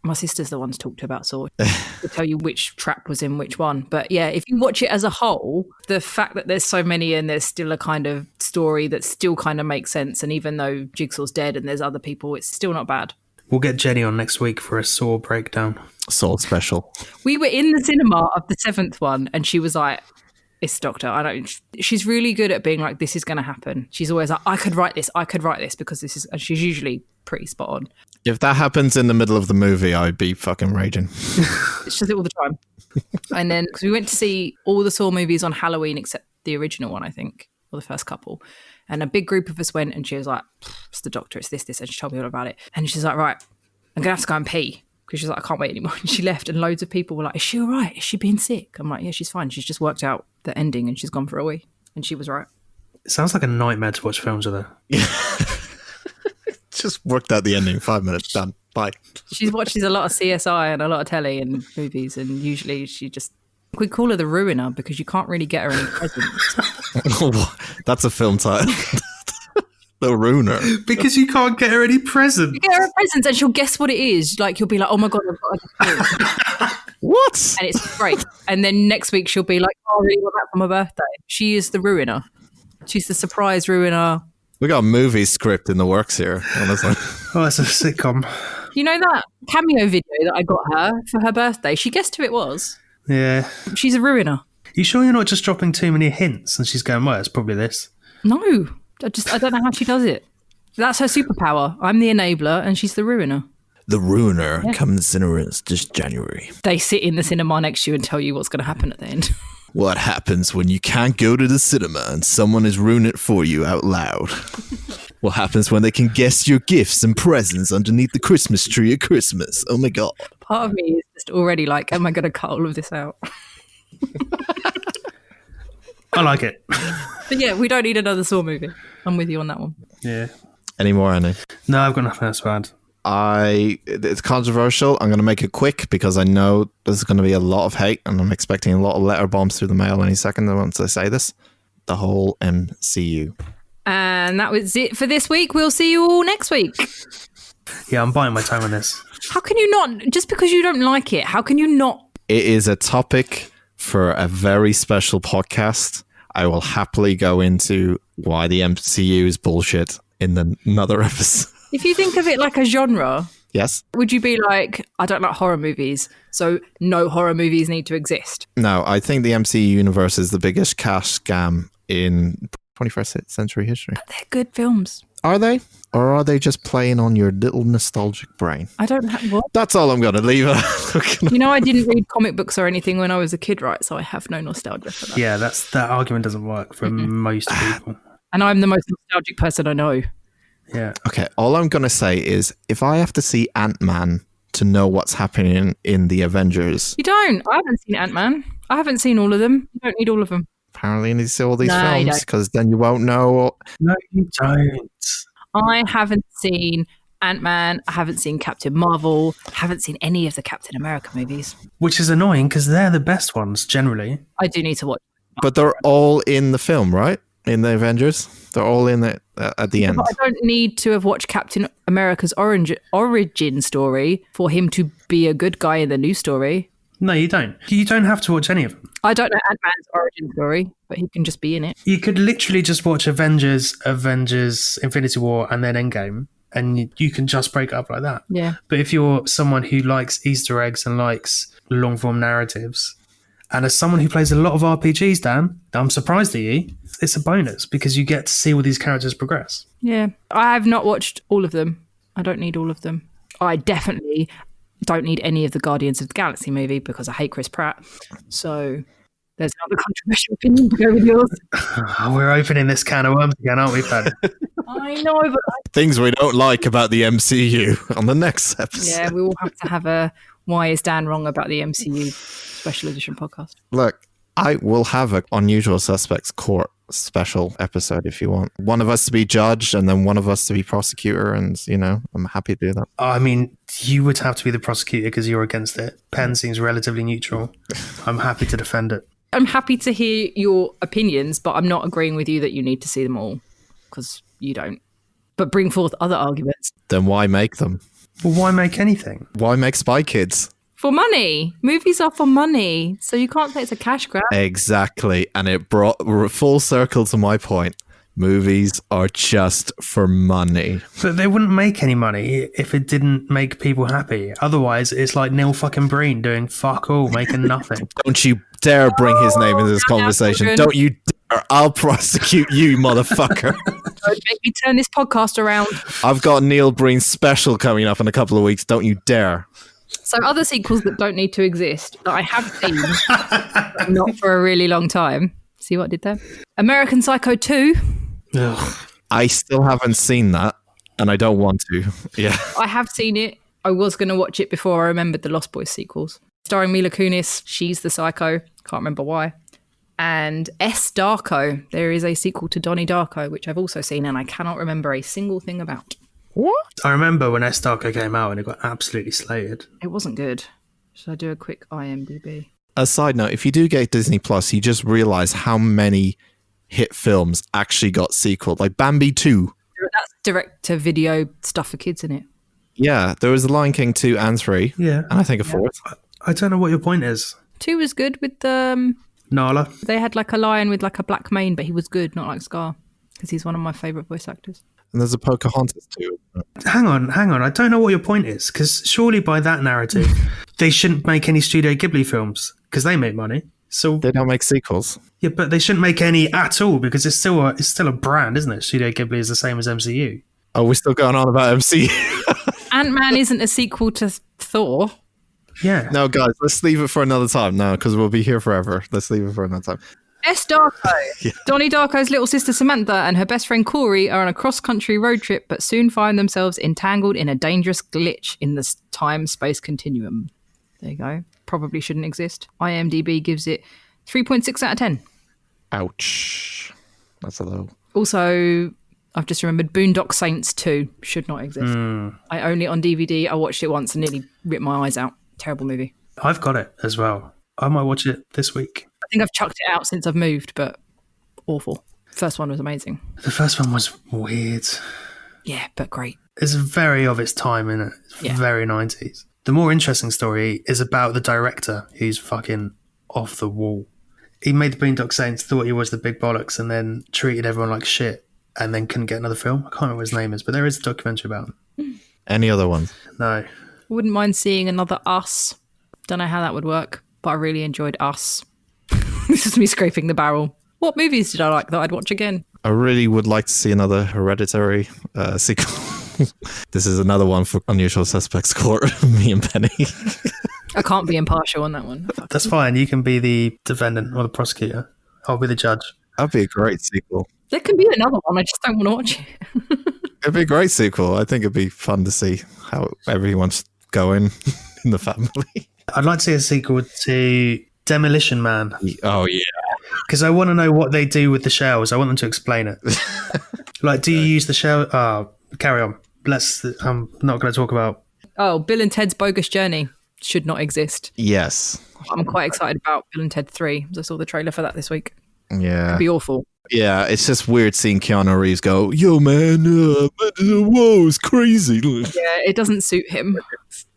My sister's the one to talk to about Saw to tell you which trap was in which one. But yeah, if you watch it as a whole, the fact that there's so many and there's still a kind of story that still kind of makes sense, and even though Jigsaw's dead and there's other people, it's still not bad. We'll get Jenny on next week for a Saw breakdown. Saw special. We were in the cinema of the 7th one and she was like, it's Doctor. She's really good at being like, this is going to happen. She's always like, I could write this because this is, and she's usually pretty spot on. If that happens in the middle of the movie, I'd be fucking raging. She does it all the time. And then, because we went to see all the Saw movies on Halloween except the original one, I think, or the first couple. And a big group of us went and she was like, it's the Doctor, it's this. And she told me all about it. And she's like, right, I'm going to have to go and pee. because she's like, I can't wait anymore. And she left, and loads of people were like, is she all right? Is she being sick? I'm like, yeah, she's fine. She's just worked out the ending and she's gone for a wee. And she was right. It sounds like a nightmare to watch films with her. Just worked out the ending. 5 minutes, done. Bye. She watches a lot of CSI and a lot of telly and movies, and usually we call her the ruiner because you can't really get her any presents. That's a film title. The ruiner. Because you can't get her any presents. You get her presents and she'll guess what it is. Like, you'll be like, oh my God, I've got a gift. What? And it's great. And then next week she'll be like, oh, I really want that for my birthday. She is the ruiner. She's the surprise ruiner. We got a movie script in the works here, honestly. Oh, it's a sitcom. You know that cameo video that I got her for her birthday? She guessed who it was. Yeah. She's a ruiner. You sure you're not just dropping too many hints and she's going, well, it's probably this? No. I don't know how she does it. That's her superpower. I'm the enabler and she's the ruiner. The Ruiner coming to cinemas this January. They sit in the cinema next to you and tell you what's going to happen at the end. What happens when you can't go to the cinema and someone is ruining it for you out loud? What happens when they can guess your gifts and presents underneath the Christmas tree at Christmas? Oh my God. Part of me is just already like, am I going to cut all of this out? I like it. But yeah, we don't need another Saw movie. I'm with you on that one. Yeah. Any more, Annie? No, I've got nothing else to add. It's controversial. I'm going to make it quick because I know there's going to be a lot of hate and I'm expecting a lot of letter bombs through the mail any second once I say this. The whole MCU. And that was it for this week. We'll see you all next week. Yeah, I'm biting my tongue on this. How can you not, just because you don't like it, how can you not? It is a topic for a very special podcast. I will happily go into why the MCU is bullshit in another episode. If you think of it like a genre, Yes? would you be like, I don't like horror movies, so no horror movies need to exist? No, I think the MCU universe is the biggest cash scam in 21st century history. But they're good films. Are they? Or are they just playing on your little nostalgic brain? I don't have what? That's all I'm going to leave it. You know, I didn't read comic books or anything when I was a kid, right? So I have no nostalgia for that. Yeah, that argument doesn't work for most people. And I'm the most nostalgic person I know. Yeah. Okay, all I'm going to say is if I have to see Ant-Man to know what's happening in the Avengers, You don't. I haven't seen Ant-Man. I haven't seen all of them. You don't need all of them. apparently you need to see all these No, you films don't. because then you won't know. No, you don't. I haven't seen Ant-Man. I haven't seen Captain Marvel. I haven't seen any of the Captain America movies. Which is annoying because they're the best ones generally. I do need to watch. But they're all in the film, right? In the Avengers? They're all in it at the end. But I don't need to have watched Captain America's origin story for him to be a good guy in the new story. No, you don't. You don't have to watch any of them. I don't know Ant-Man's origin story, but he can just be in it. You could literally just watch Avengers, Infinity War, and then Endgame, and you can just break it up like that. Yeah. But if you're someone who likes Easter eggs and likes long-form narratives, and as someone who plays a lot of RPGs, Dan, I'm surprised at you. It's a bonus because you get to see all these characters progress. Yeah. I have not watched all of them. I don't need all of them. I definitely don't need any of the Guardians of the Galaxy movie because I hate Chris Pratt. So there's another controversial opinion to go with yours. We're opening this can of worms again, aren't we, Paddy? I know, but Things we don't like about the MCU on the next episode. yeah, we will have to have a Why is Dan Wrong About the MCU special edition podcast. Look, I will have an Unusual Suspects Court special episode if you want. One of us to be judge and then one of us to be prosecutor, and, you know, I'm happy to do that. I mean, you would have to be the prosecutor because you're against it. Penn seems relatively neutral. I'm happy to defend it. I'm happy to hear your opinions, but I'm not agreeing with you that you need to see them all because you don't. But bring forth other arguments. Then why make them? Well, why make anything? Why make Spy Kids? For money. Movies are for money. So you can't say it's a cash grab. Exactly. And it brought full circle to my point. Movies are just for money. But they wouldn't make any money if it didn't make people happy. Otherwise, it's like Neil fucking Breen doing fuck all, making nothing. Don't you dare bring his name into this conversation. children. Don't you dare. I'll prosecute you, motherfucker. Don't make me turn this podcast around. I've got Neil Breen's special coming up in a couple of weeks. Don't you dare. So other sequels that don't need to exist that I have seen, but not for a really long time. See what I did there? American Psycho 2. Ugh. I still haven't seen that, and I don't want to. Yeah. I have seen it. I was going to watch it before I remembered the Lost Boys sequels. Starring Mila Kunis, she's the psycho. Can't remember why. And S. Darko. There is a sequel to Donnie Darko, which I've also seen, and I cannot remember a single thing about. What? I remember when S. Darko came out and it got absolutely slated. It wasn't good. Should I do a quick IMDb? A side note, if you do get Disney Plus, you just realize how many hit films actually got sequel. Like Bambi 2. That's direct-to-video stuff for kids, isn't it? Yeah, there was The Lion King 2 and 3. Yeah. And I think a fourth. I don't know what your point is. 2 was good with Nala. They had like a lion with like a black mane, but he was good, not like Scar, because he's one of my favourite voice actors. And there's a Pocahontas too. Hang on. I don't know what your point is, because surely by that narrative, they shouldn't make any Studio Ghibli films, because they make money. So They don't make sequels. yeah, but they shouldn't make any at all, because it's still a brand, isn't it? Studio Ghibli is the same as MCU. Oh, we're still going on about MC. Ant-Man isn't a sequel to Thor. Yeah. No, guys, let's leave it for another time now, because we'll be here forever. Let's leave it for another time. S. Darko. Yeah. Donnie Darko's little sister Samantha and her best friend Corey are on a cross-country road trip, but soon find themselves entangled in a dangerous glitch in the time-space continuum. There you go. Probably shouldn't exist. IMDb gives it 3.6 out of 10. Ouch. That's a low. Also, I've just remembered Boondock Saints 2 should not exist. I own it on DVD. I watched it once and nearly ripped my eyes out. Terrible movie. I've got it as well. I might watch it this week. I think I've chucked it out since I've moved, but awful. First one was amazing. The first one was weird. Yeah, but great. It's very of its time, innit? It's Yeah. very 90s. The more interesting story is about the director, who's fucking off the wall. He made the Boondock Saints, thought he was the big bollocks, and then treated everyone like shit, and then couldn't get another film. I can't remember what his name is, but there is a documentary about him. Any other ones? No. Wouldn't mind seeing another Us. Don't know how that would work, but I really enjoyed Us. This is me scraping the barrel. What movies did I like that I'd watch again? I really would like to see another Hereditary sequel. This is another one for Unusual Suspects Court, me and Penny. I can't be impartial on that one. That's fine. You can be the defendant or the prosecutor. I'll be the judge. That'd be a great sequel. There can be another one. I just don't want to watch it. It'd be a great sequel. I think it'd be fun to see how everyone's going in the family. I'd like to see a sequel to Demolition Man, Oh, yeah. because I want to know what they do with the shells. I want them to explain it. Like, do you use the shell? Carry on. I'm not going to talk about. Oh, Bill and Ted's Bogus Journey should not exist. Yes. I'm quite excited about Bill and Ted 3. I saw the trailer for that this week. Yeah. It'd be awful. Yeah, it's just weird seeing Keanu Reeves go, yo, man, whoa, it's crazy. Yeah, it doesn't suit him.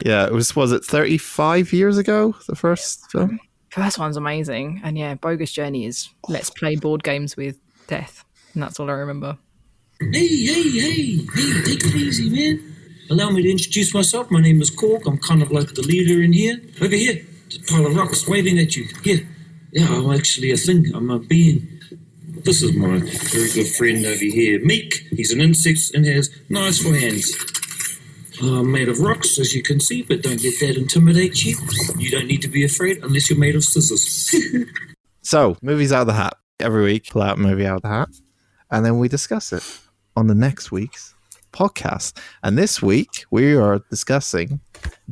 Yeah, was it 35 years ago, the first film? First one's amazing. And yeah, Bogus Journey is let's play board games with death. And that's all I remember. Hey, take it easy, man. Allow me to introduce myself. My name is Cork. I'm kind of like the leader in here. Over here, the pile of rocks waving at you. Here. Yeah, I'm actually a thing. I'm a being. This is my very good friend over here, Meek. He's an insect and has nice hands. I'm made of rocks, as you can see, but don't let that intimidate you. You don't need to be afraid unless you're made of scissors. So, movies out of the hat. Every week, pull out a movie out of the hat, and then we discuss it on the next week's podcast. And this week, we are discussing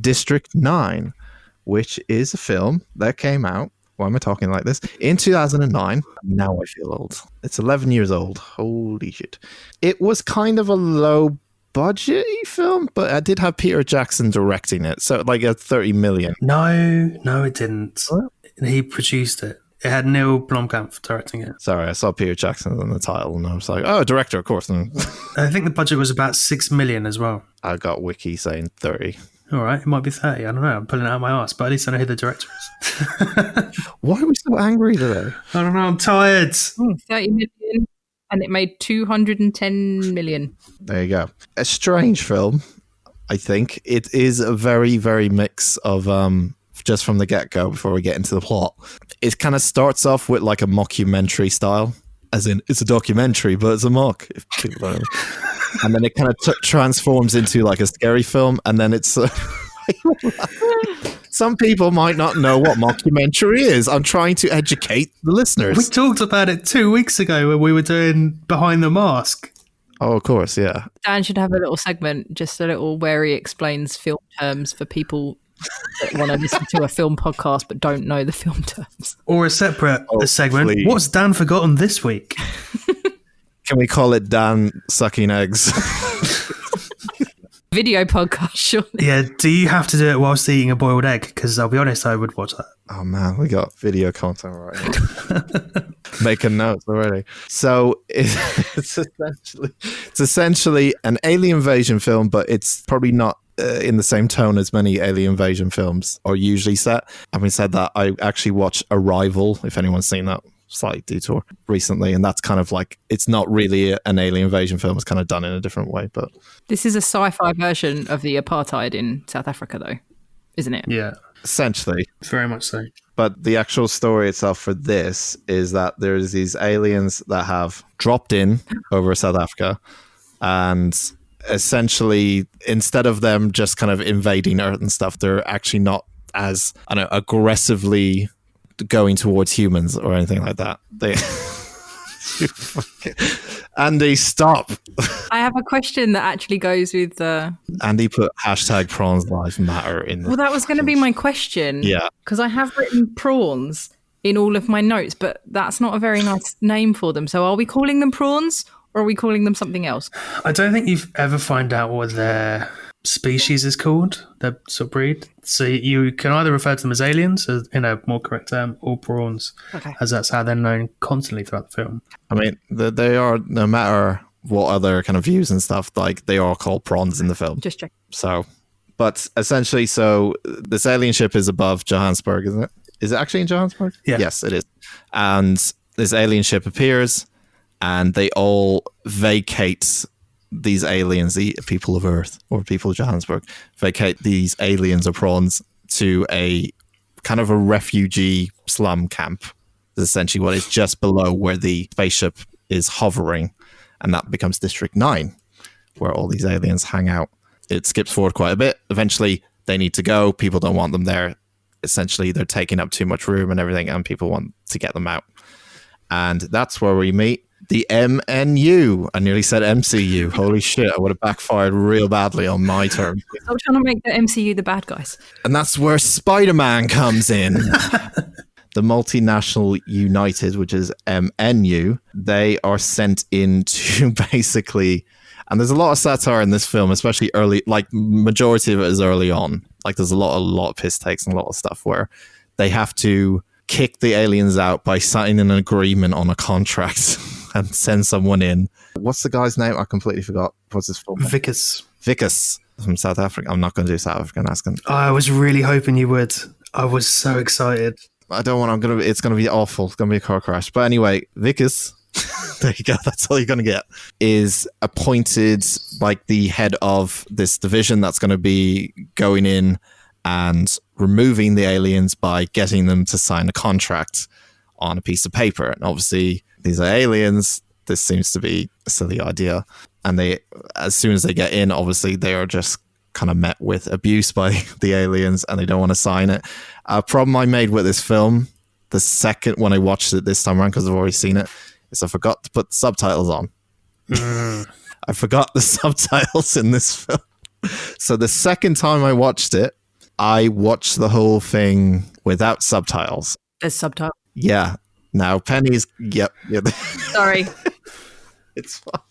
District 9, which is a film that came out, why am I talking like this, in 2009. Now I feel old. It's 11 years old. Holy shit. It was kind of a low budget-y film, but I did have Peter Jackson directing it, so like a 30 million. No, it didn't. What? He produced it. It had Neil Blomkamp directing it. Sorry, I saw Peter Jackson in the title and I was like, oh, director, of course. And I think the budget was about 6 million as well. I got Wiki saying 30. All right, it might be 30. I don't know. I'm pulling it out of my arse, but at least I know who the director is. Why are we so angry today? I don't know. I'm tired. 30 million. And it made 210 million. There you go. A strange film, I think. It is a very, very mix of, just from the get-go, before we get into the plot. It kind of starts off with like a mockumentary style, as in it's a documentary, but it's a mock. If people don't know. And then it kind of transforms into like a scary film, and then it's... Some people might not know what mockumentary is. I'm trying to educate the listeners. We talked about it 2 weeks ago when we were doing Behind the Mask. Oh, of course, yeah. Dan should have a little segment, just a little where he explains film terms for people that want to listen to a film podcast but don't know the film terms. Or a separate segment. please. What's Dan forgotten this week? Can we call it Dan sucking eggs? Video podcast, surely. Yeah, do you have to do it whilst eating a boiled egg? Because I'll be honest, I would watch that. Oh man, we got video content right. Making notes already. So it's essentially an alien invasion film, but it's probably not in the same tone as many alien invasion films are usually set. Having said that, I actually watched Arrival, if anyone's seen that. Slight detour recently, and that's kind of like, it's not really an alien invasion film, it's kind of done in a different way. But This is a sci-fi version of the apartheid in South Africa, though, isn't it? Yeah, essentially, very much so. but the actual story itself for this is that there's these aliens that have dropped in over South Africa, and essentially instead of them just kind of invading Earth and stuff, they're actually not as, I don't know, aggressively going towards humans or anything like that. They Andy, stop. I have a question that actually goes with Andy put hashtag prawns lives matter in the well, that was going to be my question. Yeah. Because I have written prawns in all of my notes, but that's not a very nice name for them. So are we calling them prawns or are we calling them something else? I don't think you've ever find out what their species is called, their sort of breed. So you can either refer to them as aliens, in a more correct term, or prawns, as that's how they're known constantly throughout the film. I mean, they are, no matter what other kind of views and stuff, like, they are called prawns in the film. Just check. So, but essentially, so this alien ship is above Johannesburg, isn't it? Is it actually in Johannesburg? Yeah. Yes, it is. And this alien ship appears, and they all vacate these aliens, the people of Earth or people of Johannesburg, vacate these aliens or prawns to a kind of a refugee slum camp. Is essentially what is just below where the spaceship is hovering, and that becomes District 9, where all these aliens hang out. It skips forward quite a bit. Eventually, they need to go. People don't want them there. Essentially, they're taking up too much room and everything, and people want to get them out. And that's where we meet the MNU. I nearly said MCU. Holy shit, I would have backfired real badly on my term. I'm trying to make the MCU the bad guys. And that's where Spider-Man comes in. The Multinational United, which is MNU, they are sent in to basically, and there's a lot of satire in this film, especially early, like majority of it is early on. Like there's a lot of piss takes and a lot of stuff where they have to kick the aliens out by signing an agreement on a contract and send someone in. What's the guy's name? I completely forgot. What's his full name? Vickers from South Africa. I'm not going to do South African accent. I was really hoping you would. I was so excited. I don't want. It's going to be awful. It's going to be a car crash. But anyway, Vickers. There you go. That's all you're going to get. Is appointed like the head of this division that's going to be going in and removing the aliens by getting them to sign a contract on a piece of paper. And obviously, these are aliens. This seems to be a silly idea. And they, as soon as they get in, obviously, they are just kind of met with abuse by the aliens and they don't want to sign it. A problem I made with this film, the second when I watched it this time around, because I've already seen it, is I forgot to put the subtitles on. I forgot the subtitles in this film. So the second time I watched it, I watched the whole thing without subtitles. There's subtitles. Yeah. Now, Penny's... Yep. Sorry. It's fine.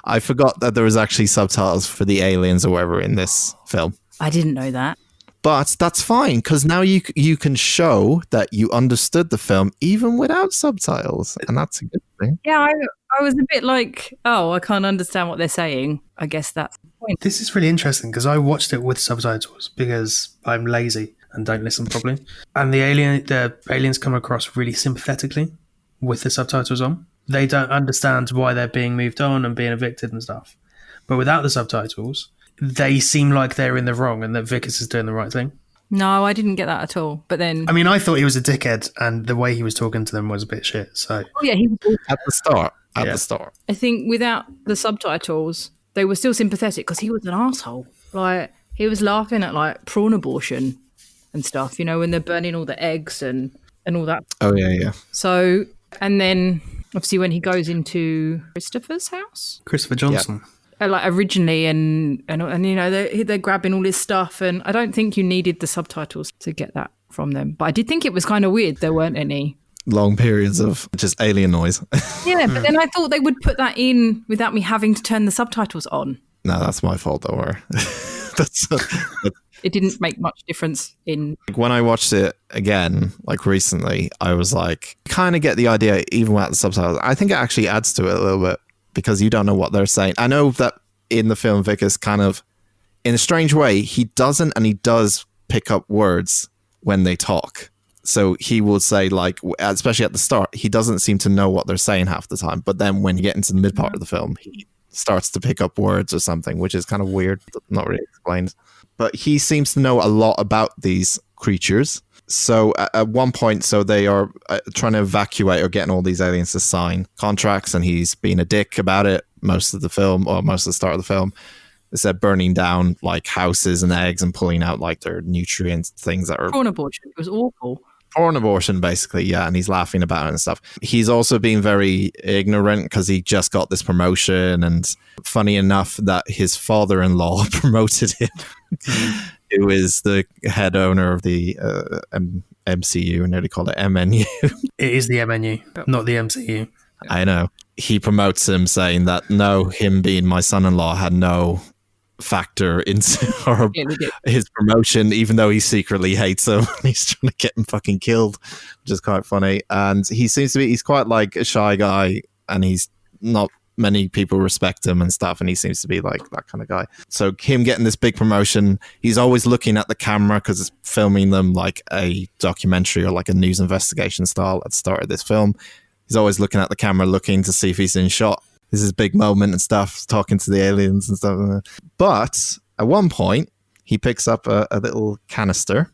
I forgot that there was actually subtitles for the aliens or whatever in this film. I didn't know that. But that's fine, because now you can show that you understood the film even without subtitles. And that's a good thing. Yeah, I was a bit like, oh, I can't understand what they're saying. I guess that's the point. This is really interesting because I watched it with subtitles because I'm lazy and don't listen properly. And the aliens come across really sympathetically with the subtitles on. They don't understand why they're being moved on and being evicted and stuff. But without the subtitles, they seem like they're in the wrong and that Vickers is doing the right thing. No, I didn't get that at all. But then... I mean, I thought he was a dickhead and the way he was talking to them was a bit shit, so... Oh, yeah, he was... At the start. At the start. I think without the subtitles, they were still sympathetic because he was an asshole. Like, he was laughing at, like, prawn abortion and stuff, you know, when they're burning all the eggs and all that. Oh, yeah. So, and then Obviously, when he goes into Christopher's house, Christopher Johnson. like originally, and you know they're grabbing all his stuff, and I don't think you needed the subtitles to get that from them. But I did think it was kind of weird there weren't any long periods of just alien noise. Yeah, but then I thought they would put that in without me having to turn the subtitles on. No, that's my fault, don't worry. It didn't make much difference in... When I watched it again, like recently, I was like, kind of get the idea even without the subtitles. I think it actually adds to it a little bit because you don't know what they're saying. I know that in the film, Vic is kind of, in a strange way, he doesn't and he does pick up words when they talk. So he will say, like, especially at the start, he doesn't seem to know what they're saying half the time. But then when you get into the mid part of the film, he starts to pick up words or something, which is kind of weird, not really explained. But he seems to know a lot about these creatures. So at one point, so they are trying to evacuate or getting all these aliens to sign contracts, and he's being a dick about it most of the film, or most of the start of the film. They said burning down like houses and eggs and pulling out like their nutrients, things that are... Prawn abortion. It was awful. Prawn abortion, basically, yeah, and he's laughing about it and stuff. He's also being very ignorant because he just got this promotion, and funny enough that his father-in-law promoted him, who is the head owner of the MCU, and they call it MNU. It is the MNU, not the MCU. I know. He promotes him, saying that no, him being my son-in-law had no factor into his promotion, even though he secretly hates him. He's trying to get him fucking killed, which is quite funny. And he seems to be, he's quite like a shy guy, and he's not many people respect him and stuff, and he seems to be like that kind of guy. So him getting this big promotion, he's always looking at the camera because it's filming them like a documentary or like a news investigation style at the start of this film. He's always looking at the camera, looking to see if he's in shot. This is his big moment and stuff, talking to the aliens and stuff. But at one point, he picks up a little canister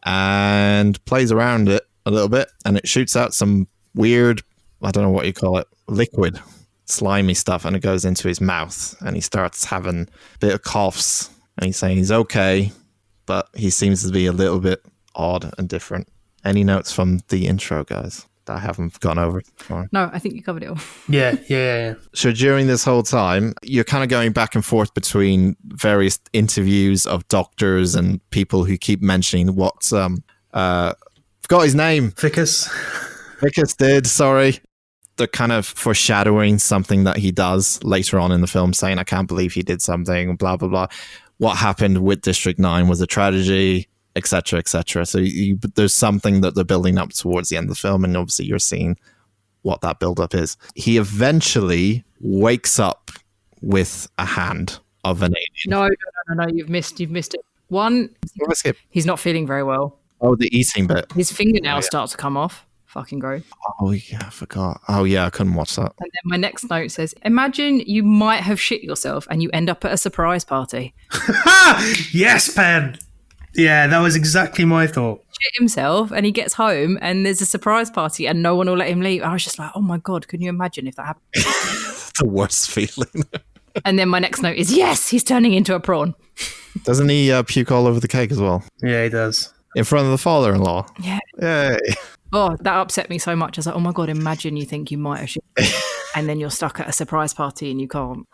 and plays around it a little bit, and it shoots out some weird, I don't know what you call it, liquid, slimy stuff, and it goes into his mouth, and he starts having a bit of coughs, and he's saying he's okay, but he seems to be a little bit odd and different. Any notes from the intro, guys? That I haven't gone over before. No, I think you covered it all. Yeah. So during this whole time, you're kind of going back and forth between various interviews of doctors and people who keep mentioning what's forgot his name. Ficus did, sorry. They're kind of foreshadowing something that he does later on in the film, saying, I can't believe he did something, blah, blah, blah. What happened with District 9 was a tragedy, etc., etc. So there's something that they're building up towards the end of the film, and obviously you're seeing what that build-up is. He eventually wakes up with a hand of an alien. No, you've missed it. One, he's not feeling very well. Oh, the eating bit. His fingernails start to come off. Fucking gross. Oh, yeah, I forgot. Oh, yeah, I couldn't watch that. And then my next note says, imagine you might have shit yourself and you end up at a surprise party. Yes, Pen! Yeah, that was exactly my thought. Shit himself, and he gets home and there's a surprise party and no one will let him leave. I was just like, oh my God, can you imagine if that happened? The worst feeling. And then my next note is, yes, he's turning into a prawn. Doesn't he puke all over the cake as well? Yeah, he does. In front of the father-in-law? Yeah. Yay. Oh, that upset me so much. I was like, oh my God, imagine you think you might have shit and then you're stuck at a surprise party and you can't.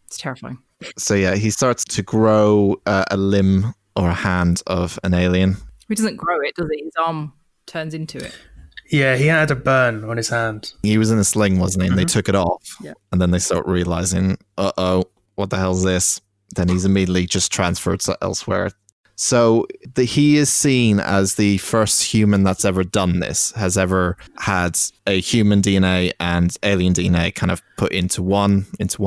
It's terrifying. So yeah, he starts to grow a limb or a hand of an alien. He doesn't grow it, does he? His arm turns into it. Yeah, he had a burn on his hand. He was in a sling, wasn't he? And they took it off. Yeah. And then they start realizing, uh-oh, what the hell is this? Then he's immediately just transferred to elsewhere. So he is seen as the first human that's ever done this, has ever had a human DNA and alien DNA kind of put into one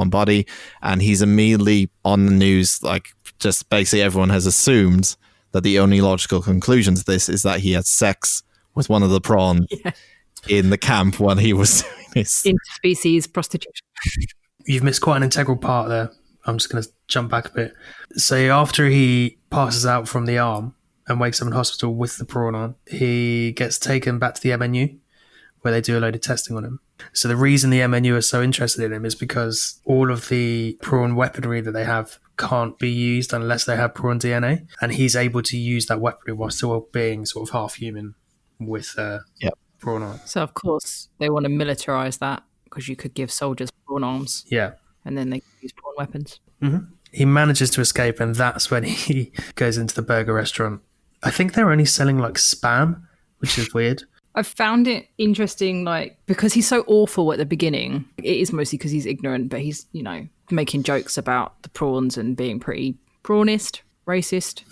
body. And he's immediately on the news, like just basically everyone has assumed that the only logical conclusion to this is that he had sex with one of the prawns in the camp when he was doing this. Interspecies prostitution. You've missed quite an integral part there. I'm just going to jump back a bit. So after he passes out from the arm and wakes up in hospital with the prawn on, he gets taken back to the MNU where they do a load of testing on him. So the reason the MNU are so interested in him is because all of the prawn weaponry that they have can't be used unless they have prawn DNA. And he's able to use that weaponry while still being sort of half human with prawn arms. So, of course, they want to militarize that because you could give soldiers prawn arms Yeah. and then they could use prawn weapons. He manages to escape, and that's when he goes into the burger restaurant. I think they're only selling like Spam, which is weird. I found it interesting, like, because he's so awful at the beginning. It is mostly because he's ignorant, but he's, you know, making jokes about the prawns and being pretty prawnist, racist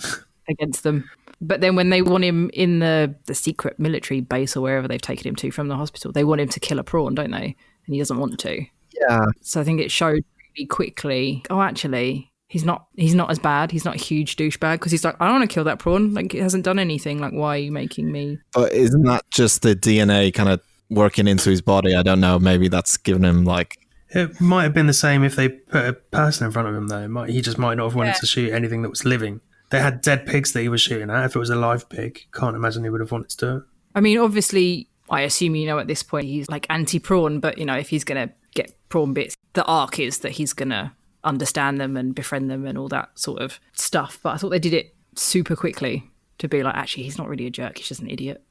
against them. But then when they want him in the secret military base or wherever they've taken him to from the hospital, they want him to kill a prawn, don't they? And he doesn't want to. Yeah. So I think it showed really quickly, oh, actually, he's not as bad. He's not a huge douchebag because he's like, I don't want to kill that prawn. Like, it hasn't done anything. Like, why are you making me? But isn't that just the DNA kind of working into his body? I don't know. Maybe that's given him like... It might have been the same if they put a person in front of him, though. He just might not have wanted to shoot anything that was living. They had dead pigs that he was shooting at. If it was a live pig, can't imagine he would have wanted to do it. I mean, obviously, I assume, you know, at this point, he's like anti-prawn, but, you know, if he's going to get prawn bits, the arc is that he's going to understand them and befriend them and all that sort of stuff. But I thought they did it super quickly to be like, actually, he's not really a jerk. He's just an idiot.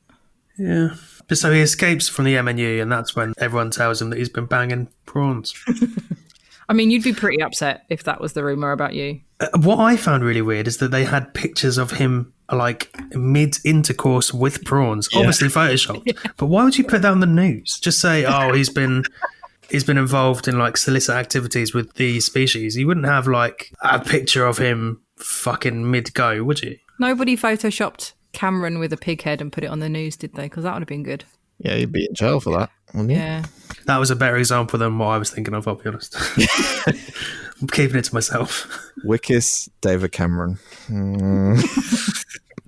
Yeah. But so he escapes from the MNU, and that's when everyone tells him that he's been banging prawns. I mean, you'd be pretty upset if that was the rumour about you. What I found really weird is that they had pictures of him like mid-intercourse with prawns, obviously photoshopped. Yeah. But why would you put that on the news? Just say, oh, he's been involved in like solicit activities with these species. You wouldn't have like a picture of him fucking mid-go, would you? Nobody photoshopped Cameron with a pig head and put it on the news, did they? Because that would have been good. Yeah, you'd be in jail for that, wouldn't you? Yeah. That was a better example than what I was thinking of, I'll be honest. I'm keeping it to myself. Wickes, David Cameron.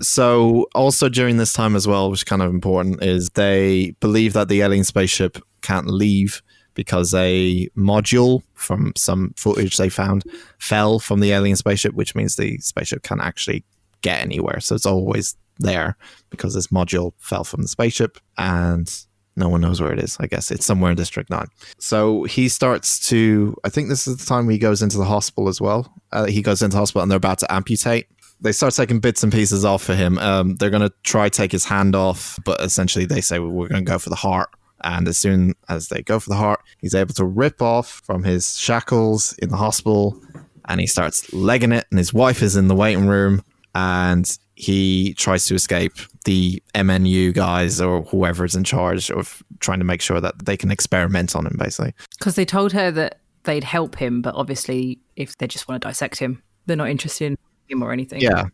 So also during this time as well, which is kind of important, is they believe that the alien spaceship can't leave because a module from some footage they found fell from the alien spaceship, which means the spaceship can't actually get anywhere. So it's always there because this module fell from the spaceship and no one knows where it is. I guess it's somewhere in District 9. So he starts to, I think this is the time he goes into the hospital as well. He goes into the hospital and they're about to amputate. They start taking bits and pieces off of him. They're going to try take his hand off, but essentially they say, well, we're going to go for the heart. And as soon as they go for the heart, he's able to rip off from his shackles in the hospital and he starts legging it. And his wife is in the waiting room and he tries to escape. The MNU guys or whoever's in charge of trying to make sure that they can experiment on him, basically. Because they told her that they'd help him, but obviously if they just want to dissect him, they're not interested in him or anything. Yeah.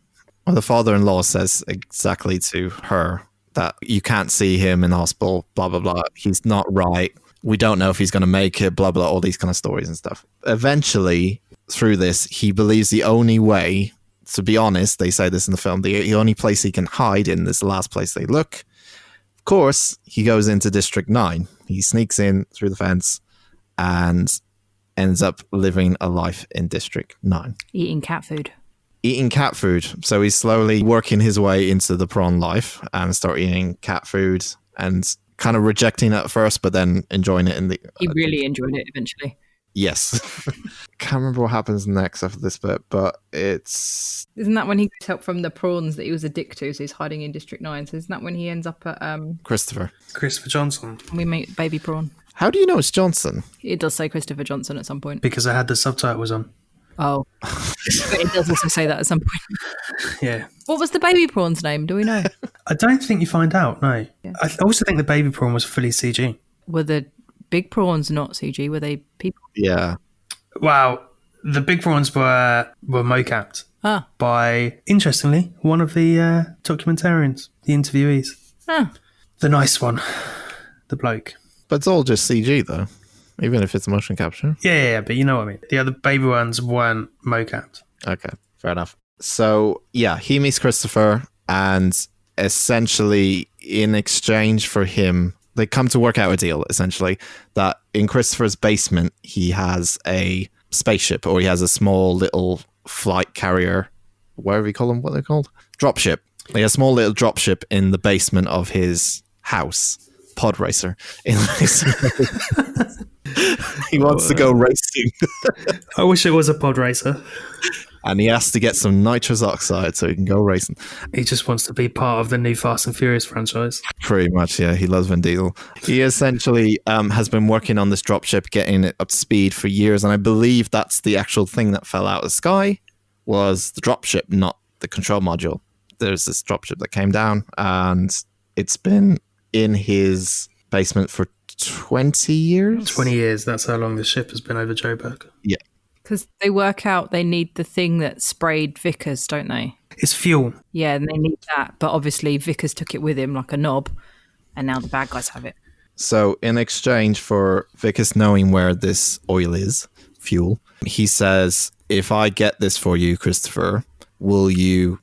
Well, the father-in-law says exactly to her that you can't see him in the hospital, blah, blah, blah. He's not right. We don't know if he's going to make it, blah, blah, all these kind of stories and stuff. Eventually, through this, he believes the only way, to be honest, they say this in the film, the only place he can hide in is the last place they look. Of course, he goes into District 9. He sneaks in through the fence and ends up living a life in District 9. Eating cat food. Eating cat food. So he's slowly working his way into the prawn life and start eating cat food and kind of rejecting it at first, but then enjoying it in the... He really enjoyed it eventually. Yes. Can't remember what happens next after this bit, but it's... Isn't that when he gets help from the prawns that he was a dick to, so he's hiding in District 9? So isn't that when he ends up at... Christopher Johnson. We meet Baby Prawn. How do you know it's Johnson? It does say Christopher Johnson at some point. Because I had the subtitles on. Oh. But it does also say that at some point. Yeah. What was the baby prawn's name? Do we know? I don't think you find out, no. Yeah. I also think the baby prawn was fully CG. Were the big prawns not CG? Were they people? Yeah. Wow. The big prawns were mocapped by, interestingly, one of the documentarians, the interviewees. The nice one. The bloke. But it's all just CG, though. Even if it's motion capture. Yeah, but you know what I mean. The other baby ones weren't mocapped. Okay, fair enough. So, yeah, he meets Christopher, and essentially, in exchange for him, they come to work out a deal, essentially, that in Christopher's basement, he has a spaceship, or he has a small little flight carrier, whatever you call them, what they're called? Dropship. He has a small little dropship in the basement of his house. Pod racer. He wants to go racing. I wish it was a pod racer. And he has to get some nitrous oxide so he can go racing. He just wants to be part of the new Fast and Furious franchise. Pretty much, yeah. He loves Vin Diesel. He essentially has been working on this dropship, getting it up to speed for years. And I believe that's the actual thing that fell out of the sky was the dropship, not the control module. There's this dropship that came down and it's been in his basement for 20 years. 20 years. That's how long the ship has been over Joburg. Yeah. Because they work out they need the thing that sprayed Vickers, don't they? It's fuel. Yeah, and they need that. But obviously Vickers took it with him like a knob, and now the bad guys have it. So in exchange for Vickers knowing where this oil is, fuel, he says, if I get this for you, Christopher, will you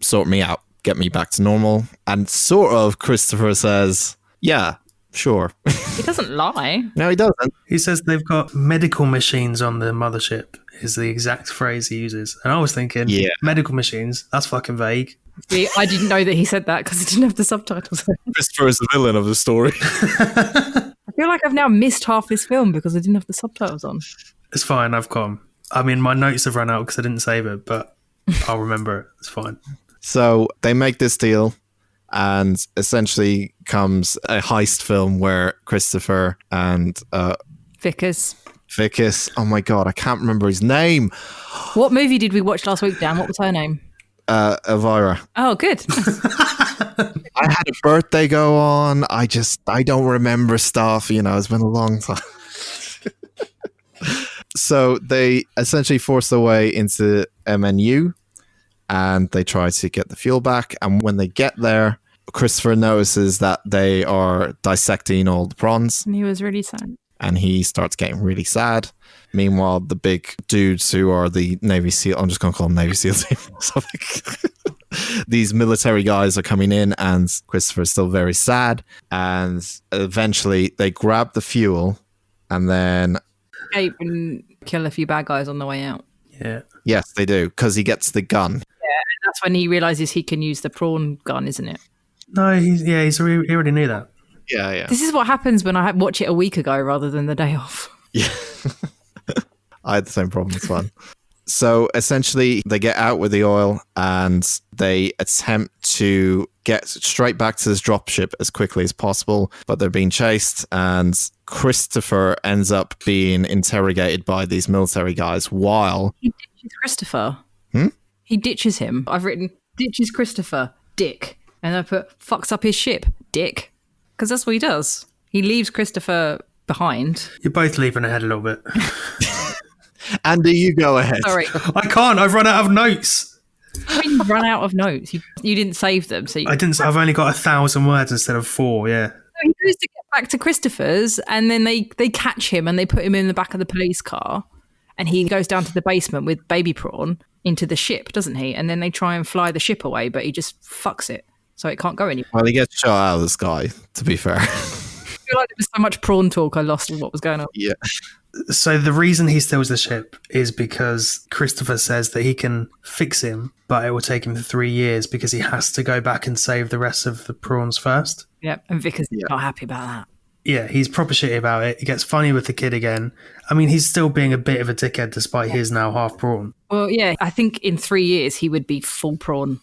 sort me out, get me back to normal? And sort of Christopher says, yeah, sure. He doesn't lie. No, he doesn't. He says they've got medical machines on the mothership, is the exact phrase he uses. And I was thinking, medical machines, that's fucking vague. See, I didn't know that he said that because I didn't have the subtitles. Christopher is the villain of the story. I feel like I've now missed half this film because I didn't have the subtitles on. It's fine, I've gone. I mean, my notes have run out because I didn't save it, but I'll remember it. It's fine. So they make this deal. And essentially comes a heist film where Christopher and Vickers. Oh my God, I can't remember his name. What movie did we watch last week, Dan? What was her name? Elvira. Oh, good. I had a birthday go on. I don't remember stuff. It's been a long time. So they essentially force their way into MNU. And they try to get the fuel back. And when they get there, Christopher notices that they are dissecting all the prawns. And he was really sad. And he starts getting really sad. Meanwhile, the big dudes who are the Navy SEAL, I'm just going to call them Navy SEAL team. These military guys are coming in and Christopher is still very sad. And eventually they grab the fuel and then... escape and kill a few bad guys on the way out. Yeah. Yes, they do, because he gets the gun. That's when he realizes he can use the prawn gun, isn't it? No, he already knew that. Yeah. This is what happens when I watch it a week ago rather than the day off. Yeah. I had the same problem. It's fun. So essentially, they get out with the oil and they attempt to get straight back to this dropship as quickly as possible, but they're being chased and Christopher ends up being interrogated by these military guys while... He ditches Christopher. Hmm? He ditches him. I've written, ditches Christopher, dick. And I put, fucks up his ship, dick. Because that's what he does. He leaves Christopher behind. You're both leaving ahead a little bit. Andy, you go ahead. Sorry. I can't. I've run out of notes. You've run out of notes. You didn't save them. So I didn't. I've only got 1,000 words instead of 4, yeah. He goes to get back to Christopher's and then they catch him and they put him in the back of the police car and he goes down to the basement with baby Prawn into the ship, doesn't he? And then they try and fly the ship away, but he just fucks it. So it can't go anywhere. Well, he gets shot out of the sky, to be fair. I feel like there was so much prawn talk I lost what was going on. Yeah. So the reason he steals the ship is because Christopher says that he can fix him, but it will take him 3 years because he has to go back and save the rest of the prawns first. Yep, and Vickers is not happy about that. Yeah, he's proper shitty about it. He gets funny with the kid again. I mean, he's still being a bit of a dickhead despite his now half prawn. Well, yeah, I think in 3 years he would be full prawn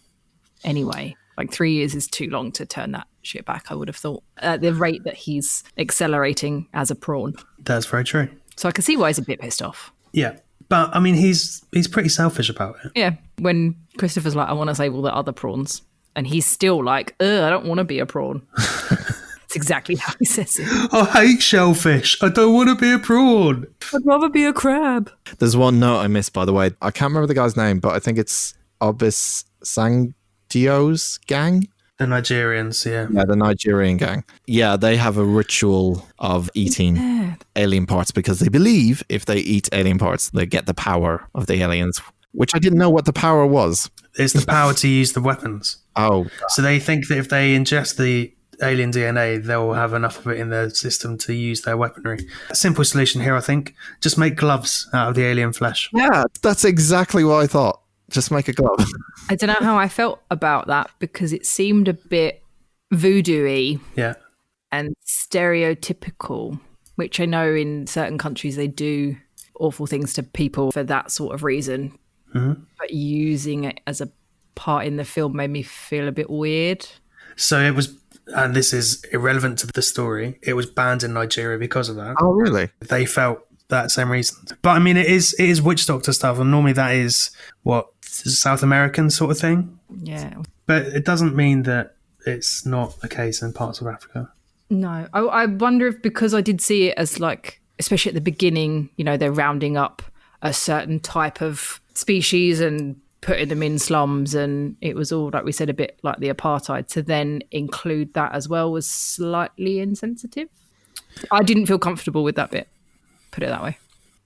anyway. Like 3 years is too long to turn that shit back, I would have thought, at the rate that he's accelerating as a prawn. That's very true. So I can see why he's a bit pissed off. Yeah, but I mean, he's pretty selfish about it. Yeah, when Christopher's like, I want to save all the other prawns. And he's still like, I don't want to be a prawn. That's exactly how he says it. I hate shellfish. I don't want to be a prawn. I'd rather be a crab. There's one note I missed, by the way. I can't remember the guy's name, but I think it's Obis Sangdio's gang. The Nigerians, yeah. Yeah, the Nigerian gang. Yeah, they have a ritual of eating alien parts because they believe if they eat alien parts, they get the power of the aliens, which I didn't know what the power was. It's the power to use the weapons. Oh. So they think that if they ingest the alien DNA, they'll have enough of it in their system to use their weaponry. A simple solution here, I think. Just make gloves out of the alien flesh. Yeah, that's exactly what I thought. Just make a glove. I don't know how I felt about that because it seemed a bit voodoo-y and stereotypical, which I know in certain countries they do awful things to people for that sort of reason. but using it as a part in the film made me feel a bit weird. So it was, and this is irrelevant to the story, it was banned in Nigeria because of that. Oh, really? They felt that same reason. But I mean, it is witch doctor stuff, and normally that is what, South American sort of thing. Yeah. But it doesn't mean that it's not the case in parts of Africa. No. I wonder if, because I did see it as like, especially at the beginning, you know, they're rounding up a certain type of species and putting them in slums, and it was all, like we said, a bit like the apartheid. To then include that as well was slightly insensitive. I didn't feel comfortable with that bit, put it that way.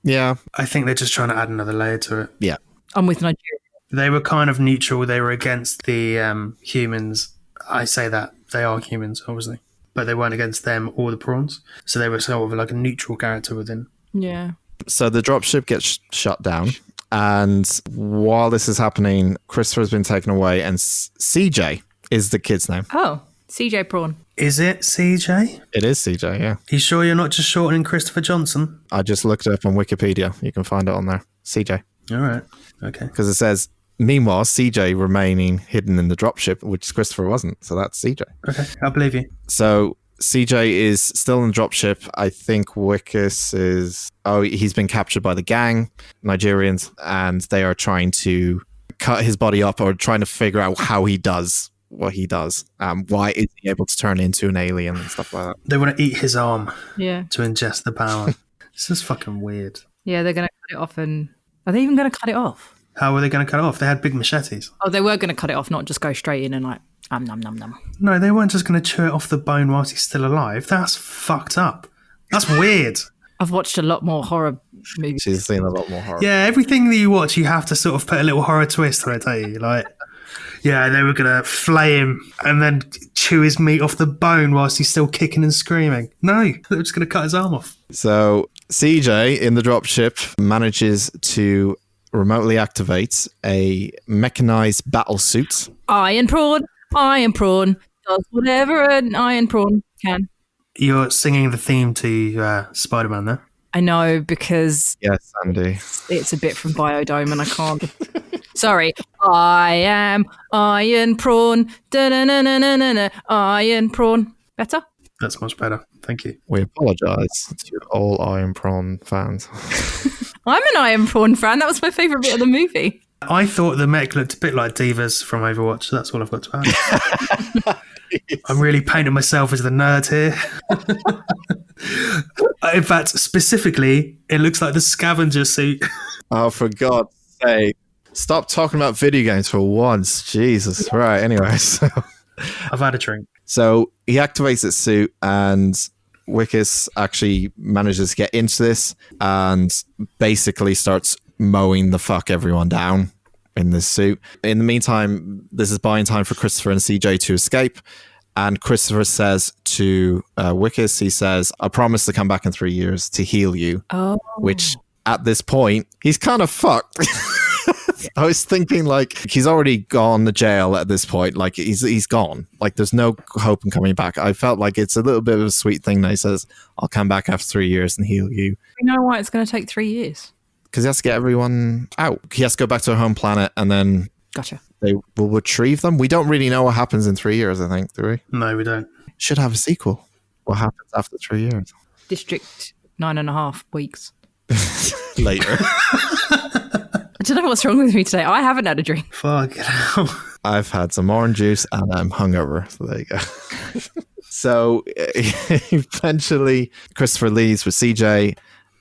Yeah. I think they're just trying to add another layer to it. Yeah. I'm with Nigeria. They were kind of neutral. They were against the humans. I say that. They are humans, obviously. But they weren't against them or the prawns. So they were sort of like a neutral character within. Yeah. So the dropship gets shut down. And while this is happening, Christopher's been taken away, and CJ is the kid's name. Oh, CJ Prawn. Is it CJ? It is CJ, yeah. You sure you're not just shortening Christopher Johnson? I just looked it up on Wikipedia. You can find it on there. CJ. All right. Okay. Because it says, meanwhile, CJ remaining hidden in the dropship, which Christopher wasn't. So that's CJ. Okay. I believe you. So CJ is still in the dropship. I think Wickus is... Oh, he's been captured by the gang, Nigerians, and they are trying to cut his body up or trying to figure out how he does what he does. Why is he able to turn into an alien and stuff like that? They want to eat his arm Yeah. to ingest the power. This is fucking weird. Yeah, they're going to cut it off. And are they even going to cut it off? How were they going to cut it off? They had big machetes. Oh, they were going to cut it off, not just go straight in and like, nom, nom, nom. No, they weren't just going to chew it off the bone whilst he's still alive. That's fucked up. That's weird. I've watched a lot more horror movies. She's seen a lot more horror. Yeah, everything that you watch, you have to sort of put a little horror twist on it, don't you? Like, yeah, they were going to flay him and then chew his meat off the bone whilst he's still kicking and screaming. No, they were just going to cut his arm off. So CJ in the dropship manages to remotely activate a mechanized battle suit. Iron Prawn does whatever an Iron Prawn can. You're singing the theme to Spider-Man there. I know, because Yes, Andy. it's a bit from Biodome and I can't. Sorry. I am Iron Prawn. Da-na-na-na-na-na. Iron Prawn. Better? That's much better. Thank you. We apologize to all Iron Prawn fans. I'm an Iron Prawn fan. That was my favourite bit of the movie. I thought the mech looked a bit like Divas from Overwatch. So that's all I've got to add. I'm really painting myself as the nerd here. In fact, specifically, it looks like the scavenger suit. Oh, for God's sake. Stop talking about video games for once. Jesus. Right, anyway. I've had a drink. So he activates its suit, and Wickus actually manages to get into this and basically starts mowing the fuck everyone down in this suit. In the meantime, this is buying time for Christopher and CJ to escape. And Christopher says to Wickus, he says, I promise to come back in 3 years to heal you. Oh. Which at this point, he's kind of fucked. I was thinking, like, he's already gone to jail at this point. Like, he's gone. Like, there's no hope in coming back. I felt like it's a little bit of a sweet thing that he says, I'll come back after 3 years and heal you. You know why it's going to take 3 years? Because he has to get everyone out. He has to go back to a home planet, and then Gotcha. they will retrieve them. We don't really know what happens in 3 years, I think, do we? No, we don't. Should have a sequel. What happens after 3 years? District 9.5 weeks. Later. I don't know what's wrong with me today. I haven't had a drink. Fuck it out. I've had some orange juice and I'm hungover. So there you go. So eventually Christopher leaves with CJ,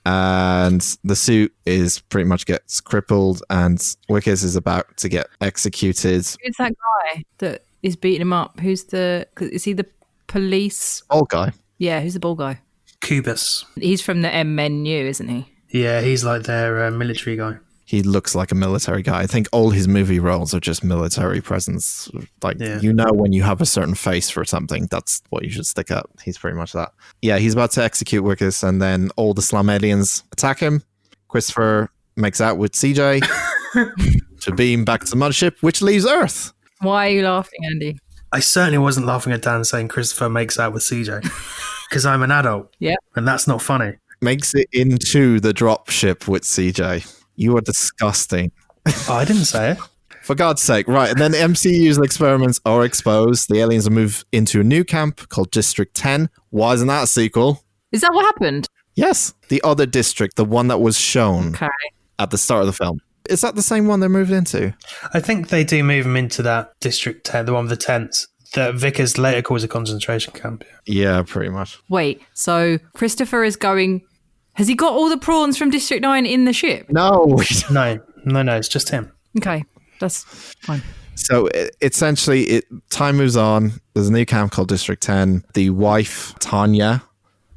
and the suit is pretty much gets crippled, and Wickus is about to get executed. Who's that guy that is beating him up? Is he the police? Old guy. Yeah, who's the bald guy? Kubus. He's from the M menu, isn't he? Yeah, he's like their military guy. He looks like a military guy. I think all his movie roles are just military presence. Like, Yeah. You know, when you have a certain face for something, that's what you should stick up. He's pretty much that. Yeah, he's about to execute Wickus, and then all the slum aliens attack him. Christopher makes out with CJ to beam back to the mothership, which leaves Earth. Why are you laughing, Andy? I certainly wasn't laughing at Dan saying Christopher makes out with CJ because I'm an adult. Yeah. And that's not funny. Makes it into the dropship with CJ. You are disgusting. Oh, I didn't say it. For God's sake. Right. And then the MCU's experiments are exposed. The aliens are moved into a new camp called District 10. Why isn't that a sequel? Is that what happened? Yes. The other district, the one that was shown at the start of the film. Is that the same one they're moved into? I think they do move them into that District 10, the one with the tents, that Vickers later calls a concentration camp. Yeah, pretty much. Wait, so Christopher is going... Has he got all the prawns from District 9 in the ship? No. No, it's just him. Okay, that's fine. So essentially, time moves on. There's a new camp called District 10. The wife, Tanya,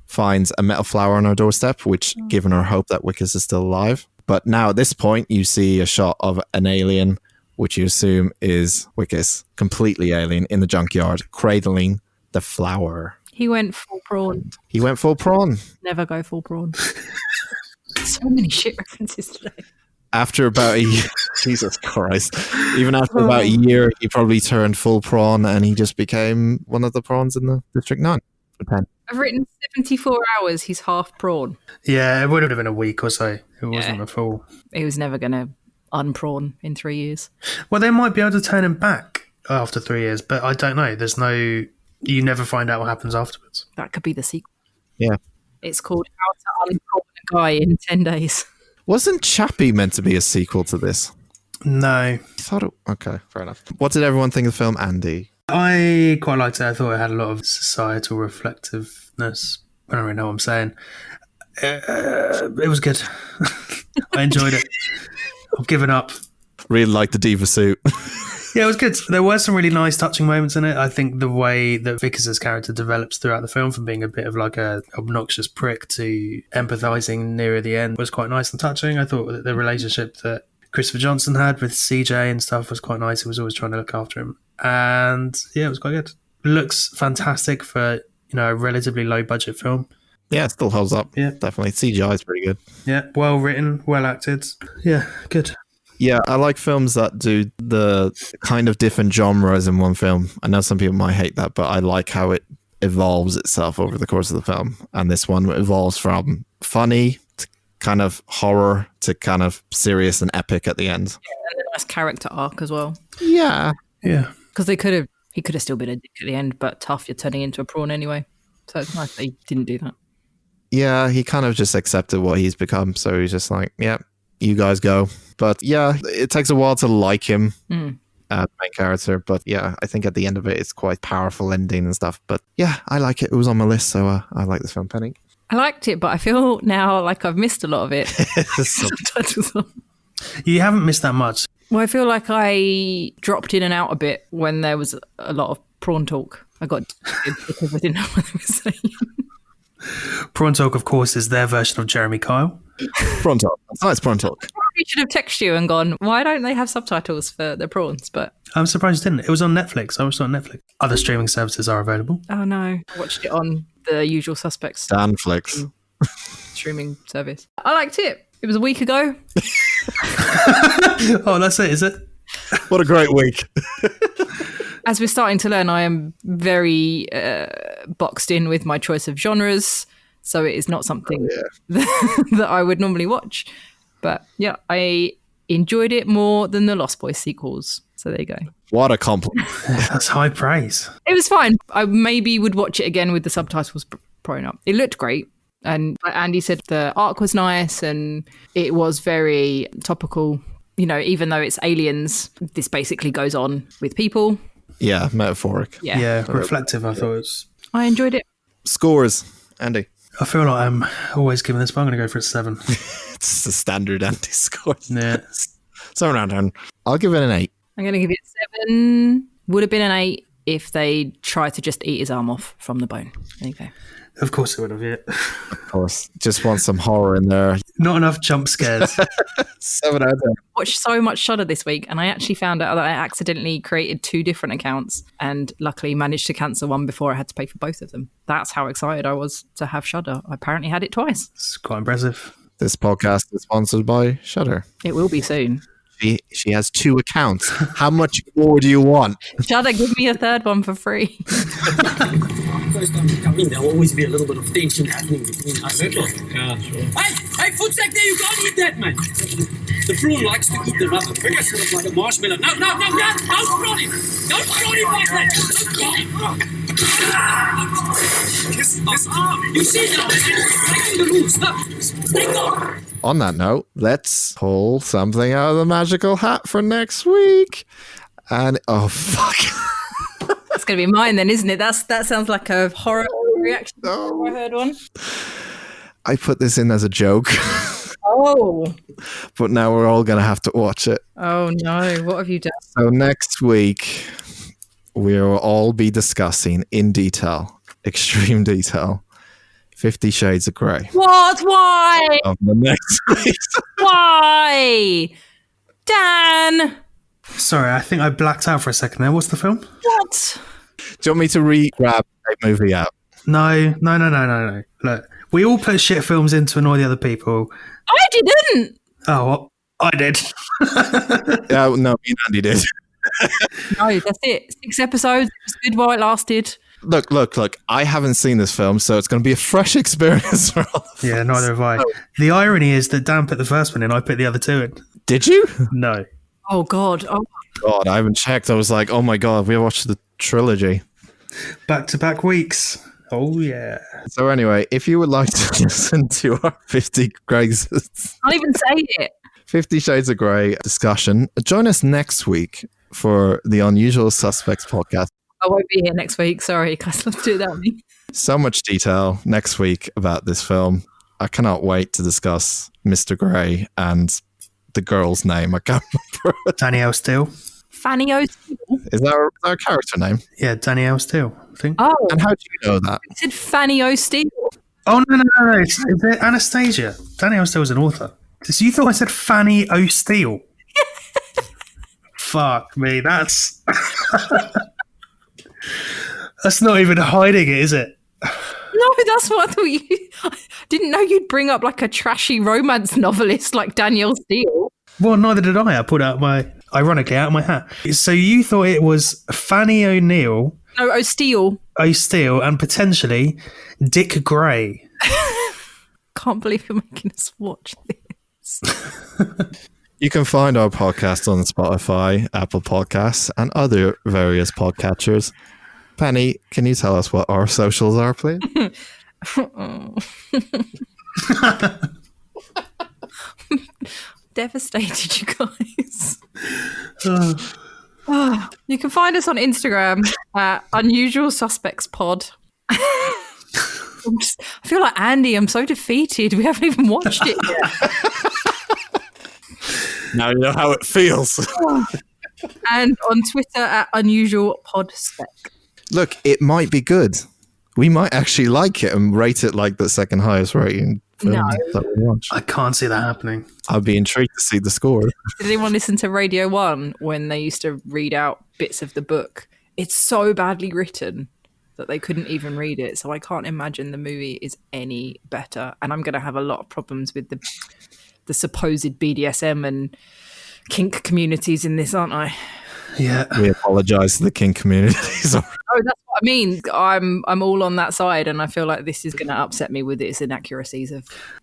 finds a metal flower on her doorstep, which given her hope that Wickes is still alive. But now at this point, you see a shot of an alien, which you assume is Wickes, completely alien, in the junkyard, cradling the flower. He went full prawn. He went full prawn. Never go full prawn. So many shit references today. After about a year, Jesus Christ, even after about a year, he probably turned full prawn and he just became one of the prawns in the District 9. I've written 74 hours, he's half prawn. Yeah, it would have been a week or so. It wasn't a full. He was never going to unprawn in 3 years. Well, they might be able to turn him back after 3 years, but I don't know. You never find out what happens afterwards. That could be the sequel. Yeah. It's called How to Unprawn a Guy in 10 Days. Wasn't Chappie meant to be a sequel to this? No. I thought it... Okay, fair enough. What did everyone think of the film, Andy? I quite liked it. I thought it had a lot of societal reflectiveness. I don't really know what I'm saying. It was good. I enjoyed it. I've given up. Really liked the diva suit. Yeah, it was good. There were some really nice touching moments in it. I think the way that Vickers' character develops throughout the film, from being a bit of like a obnoxious prick to empathising nearer the end, was quite nice and touching. I thought that the relationship that Christopher Johnson had with CJ and stuff was quite nice. He was always trying to look after him. And yeah, it was quite good. Looks fantastic for, a relatively low budget film. Yeah, it still holds up. Yeah. Definitely. CGI is pretty good. Yeah, well written, well acted. Yeah, good. Yeah, I like films that do the kind of different genres in one film. I know some people might hate that, but I like how it evolves itself over the course of the film. And this one evolves from funny to kind of horror to kind of serious and epic at the end. Yeah, and a nice character arc as well. Yeah. Yeah. Because he could have still been a dick at the end, but tough, you're turning into a prawn anyway. So it's nice that he didn't do that. Yeah, he kind of just accepted what he's become. So he's just like, yeah, you guys go. But yeah, it takes a while to like him, main character. But yeah, I think at the end of it, it's quite powerful ending and stuff. But yeah, I like it. It was on my list, so I like this film. Penny? I liked it, but I feel now like I've missed a lot of it. Subtitles on. You haven't missed that much. Well, I feel like I dropped in and out a bit when there was a lot of prawn talk. I got because I didn't know what they were saying. Prawn Talk, of course, is their version of Jeremy Kyle. Prawn Talk. Nice Prawn Talk. I should have texted you and gone, why don't they have subtitles for the prawns? But I'm surprised you didn't. It was on Netflix. I watched it on Netflix. Other streaming services are available. oh no, I watched it on the Usual Suspects Danflix. streaming service. I liked it. It was a week ago. Oh, that's it, is it? What a great week. As we're starting to learn, I am very boxed in with my choice of genres. So it is not something that I would normally watch. But yeah, I enjoyed it more than the Lost Boys sequels. So there you go. What a compliment. That's high praise. It was fine. I maybe would watch it again with the subtitles probably not. It looked great. And like Andy said, the arc was nice and it was very topical. Even though it's aliens, this basically goes on with people. Yeah, metaphoric. Yeah, reflective, I thought it was. I enjoyed it. Scores, Andy. I feel like I'm always giving this, but I'm going to go for a 7. It's the standard Andy score. Yeah. 7 out of 10. I'll give it an 8. I'm going to give it 7. Would have been an 8 if they tried to just eat his arm off from the bone. There you go. Of course it would have, yeah. Of course. Just want some horror in there. Not enough jump scares. 7 out of 10. Watched so much Shudder this week, and I actually found out that I accidentally created 2 different accounts and luckily managed to cancel one before I had to pay for both of them. That's how excited I was to have Shudder. I apparently had it twice. It's quite impressive. This podcast is sponsored by Shudder. It will be soon. She has 2 accounts. How much more do you want? Shudder, give me a third one for free. First time you come in, there'll always be a little bit of tension happening between us. Yeah, sure. Hey, footsack there, you can't eat that, man. The prawn likes to eat the rubber. Bring us sort of like a marshmallow. No, don't prod him. Don't prod him like that. Don't prod him. You see now, breaking the rules. Stay gone. On that note, let's pull something out of the magical hat for next week. And oh fuck. That's going to be mine then, isn't it? That sounds like a horror reaction. No. I heard one. I put this in as a joke. Oh. But now we're all going to have to watch it. Oh no, what have you done? So next week, we'll all be discussing in detail, extreme detail, 50 Shades of Grey. What? Why? Of the next week. Why? Dan! Sorry, I think I blacked out for a second there. What's the film? What? Do you want me to re-grab a movie out? No. Look, we all put shit films in to annoy the other people. I didn't! Oh, well, I did. Yeah, no, me and Andy did. No, that's it. 6 episodes. It was good while it lasted. Look. I haven't seen this film, so it's going to be a fresh experience for all of Yeah, us. neither have I. The irony is that Dan put the first one in, I put the other 2 in. Did you? No. Oh, God. Oh, God, I haven't checked. I was like, oh my God, we watched the trilogy. Back-to-back weeks. Oh, yeah. So anyway, if you would like to listen to our 50 Greys, can't even say it. 50 Shades of Grey discussion, join us next week for the Unusual Suspects podcast. I won't be here next week. Sorry, guys. Let's do that one. So much detail next week about this film. I cannot wait to discuss Mr. Grey and the girl's name. I can't remember. Danielle Steele. Fanny O'Steele. Is that her character name? Yeah, Danielle Steele, I think. Oh, And how do you know that? I said Fanny O'Steele. Oh, no. It's Anastasia. Danielle Steele's an author. So you thought I said Fanny O'Steele? Fuck me, that's... That's not even hiding it, is it? No, that's what I thought you... I didn't know you'd bring up like a trashy romance novelist like Danielle Steele. Well, neither did I. I pulled ironically out of my hat. So you thought it was Fanny O'Neill... No, O'Steele. O'Steele and potentially Dick Gray. Can't believe you're making us watch this. You can find our podcast on Spotify, Apple Podcasts, and other various podcatchers. Penny, can you tell us what our socials are, please? Devastated, you guys. You can find us on Instagram at Unusual Suspects Pod. I feel like Andy, I'm so defeated. We haven't even watched it yet. Now you know how it feels. And on Twitter at Unusual Pod Spec. Look, it might be good. We might actually like it and rate it like the second highest rating film that we watch. I can't see that happening. I'd be intrigued to see the score. Did anyone listen to Radio 1 when they used to read out bits of the book? It's so badly written that they couldn't even read it. So I can't imagine the movie is any better. And I'm going to have a lot of problems with the supposed BDSM and kink communities in this, aren't I? Yeah. We apologise to the kink communities. Oh, that's what I mean. I'm all on that side, and I feel like this is going to upset me with its inaccuracies.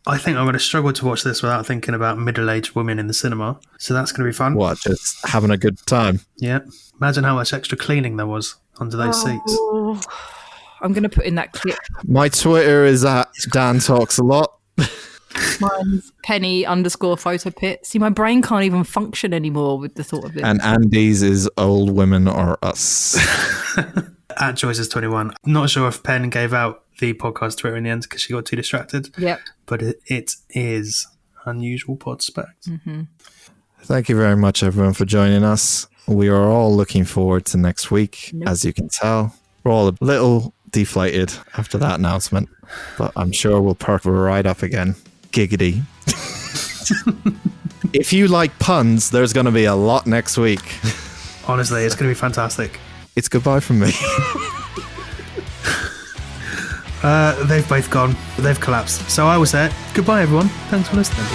I think I'm going to struggle to watch this without thinking about middle-aged women in the cinema. So that's going to be fun. What, just having a good time? Yeah. Imagine how much extra cleaning there was under those seats. I'm going to put in that clip. My Twitter is at Dan Talks a Lot. Mine's Penny_photopit. See, my brain can't even function anymore with the thought of this. And Andy's is Old Women Or Us. At Joyce's21. Not sure if Penn gave out the podcast Twitter in the end because she got too distracted. Yep. But it is Unusual Pod Spec. Mm-hmm. Thank you very much, everyone, for joining us. We are all looking forward to next week, as you can tell. We're all a little deflated after that announcement, but I'm sure we'll perk right up again. Giggity. If you like puns, there's going to be a lot next week. Honestly, it's going to be fantastic. It's goodbye from me. They've both gone. They've collapsed. So I will say it. Goodbye, everyone. Thanks for listening.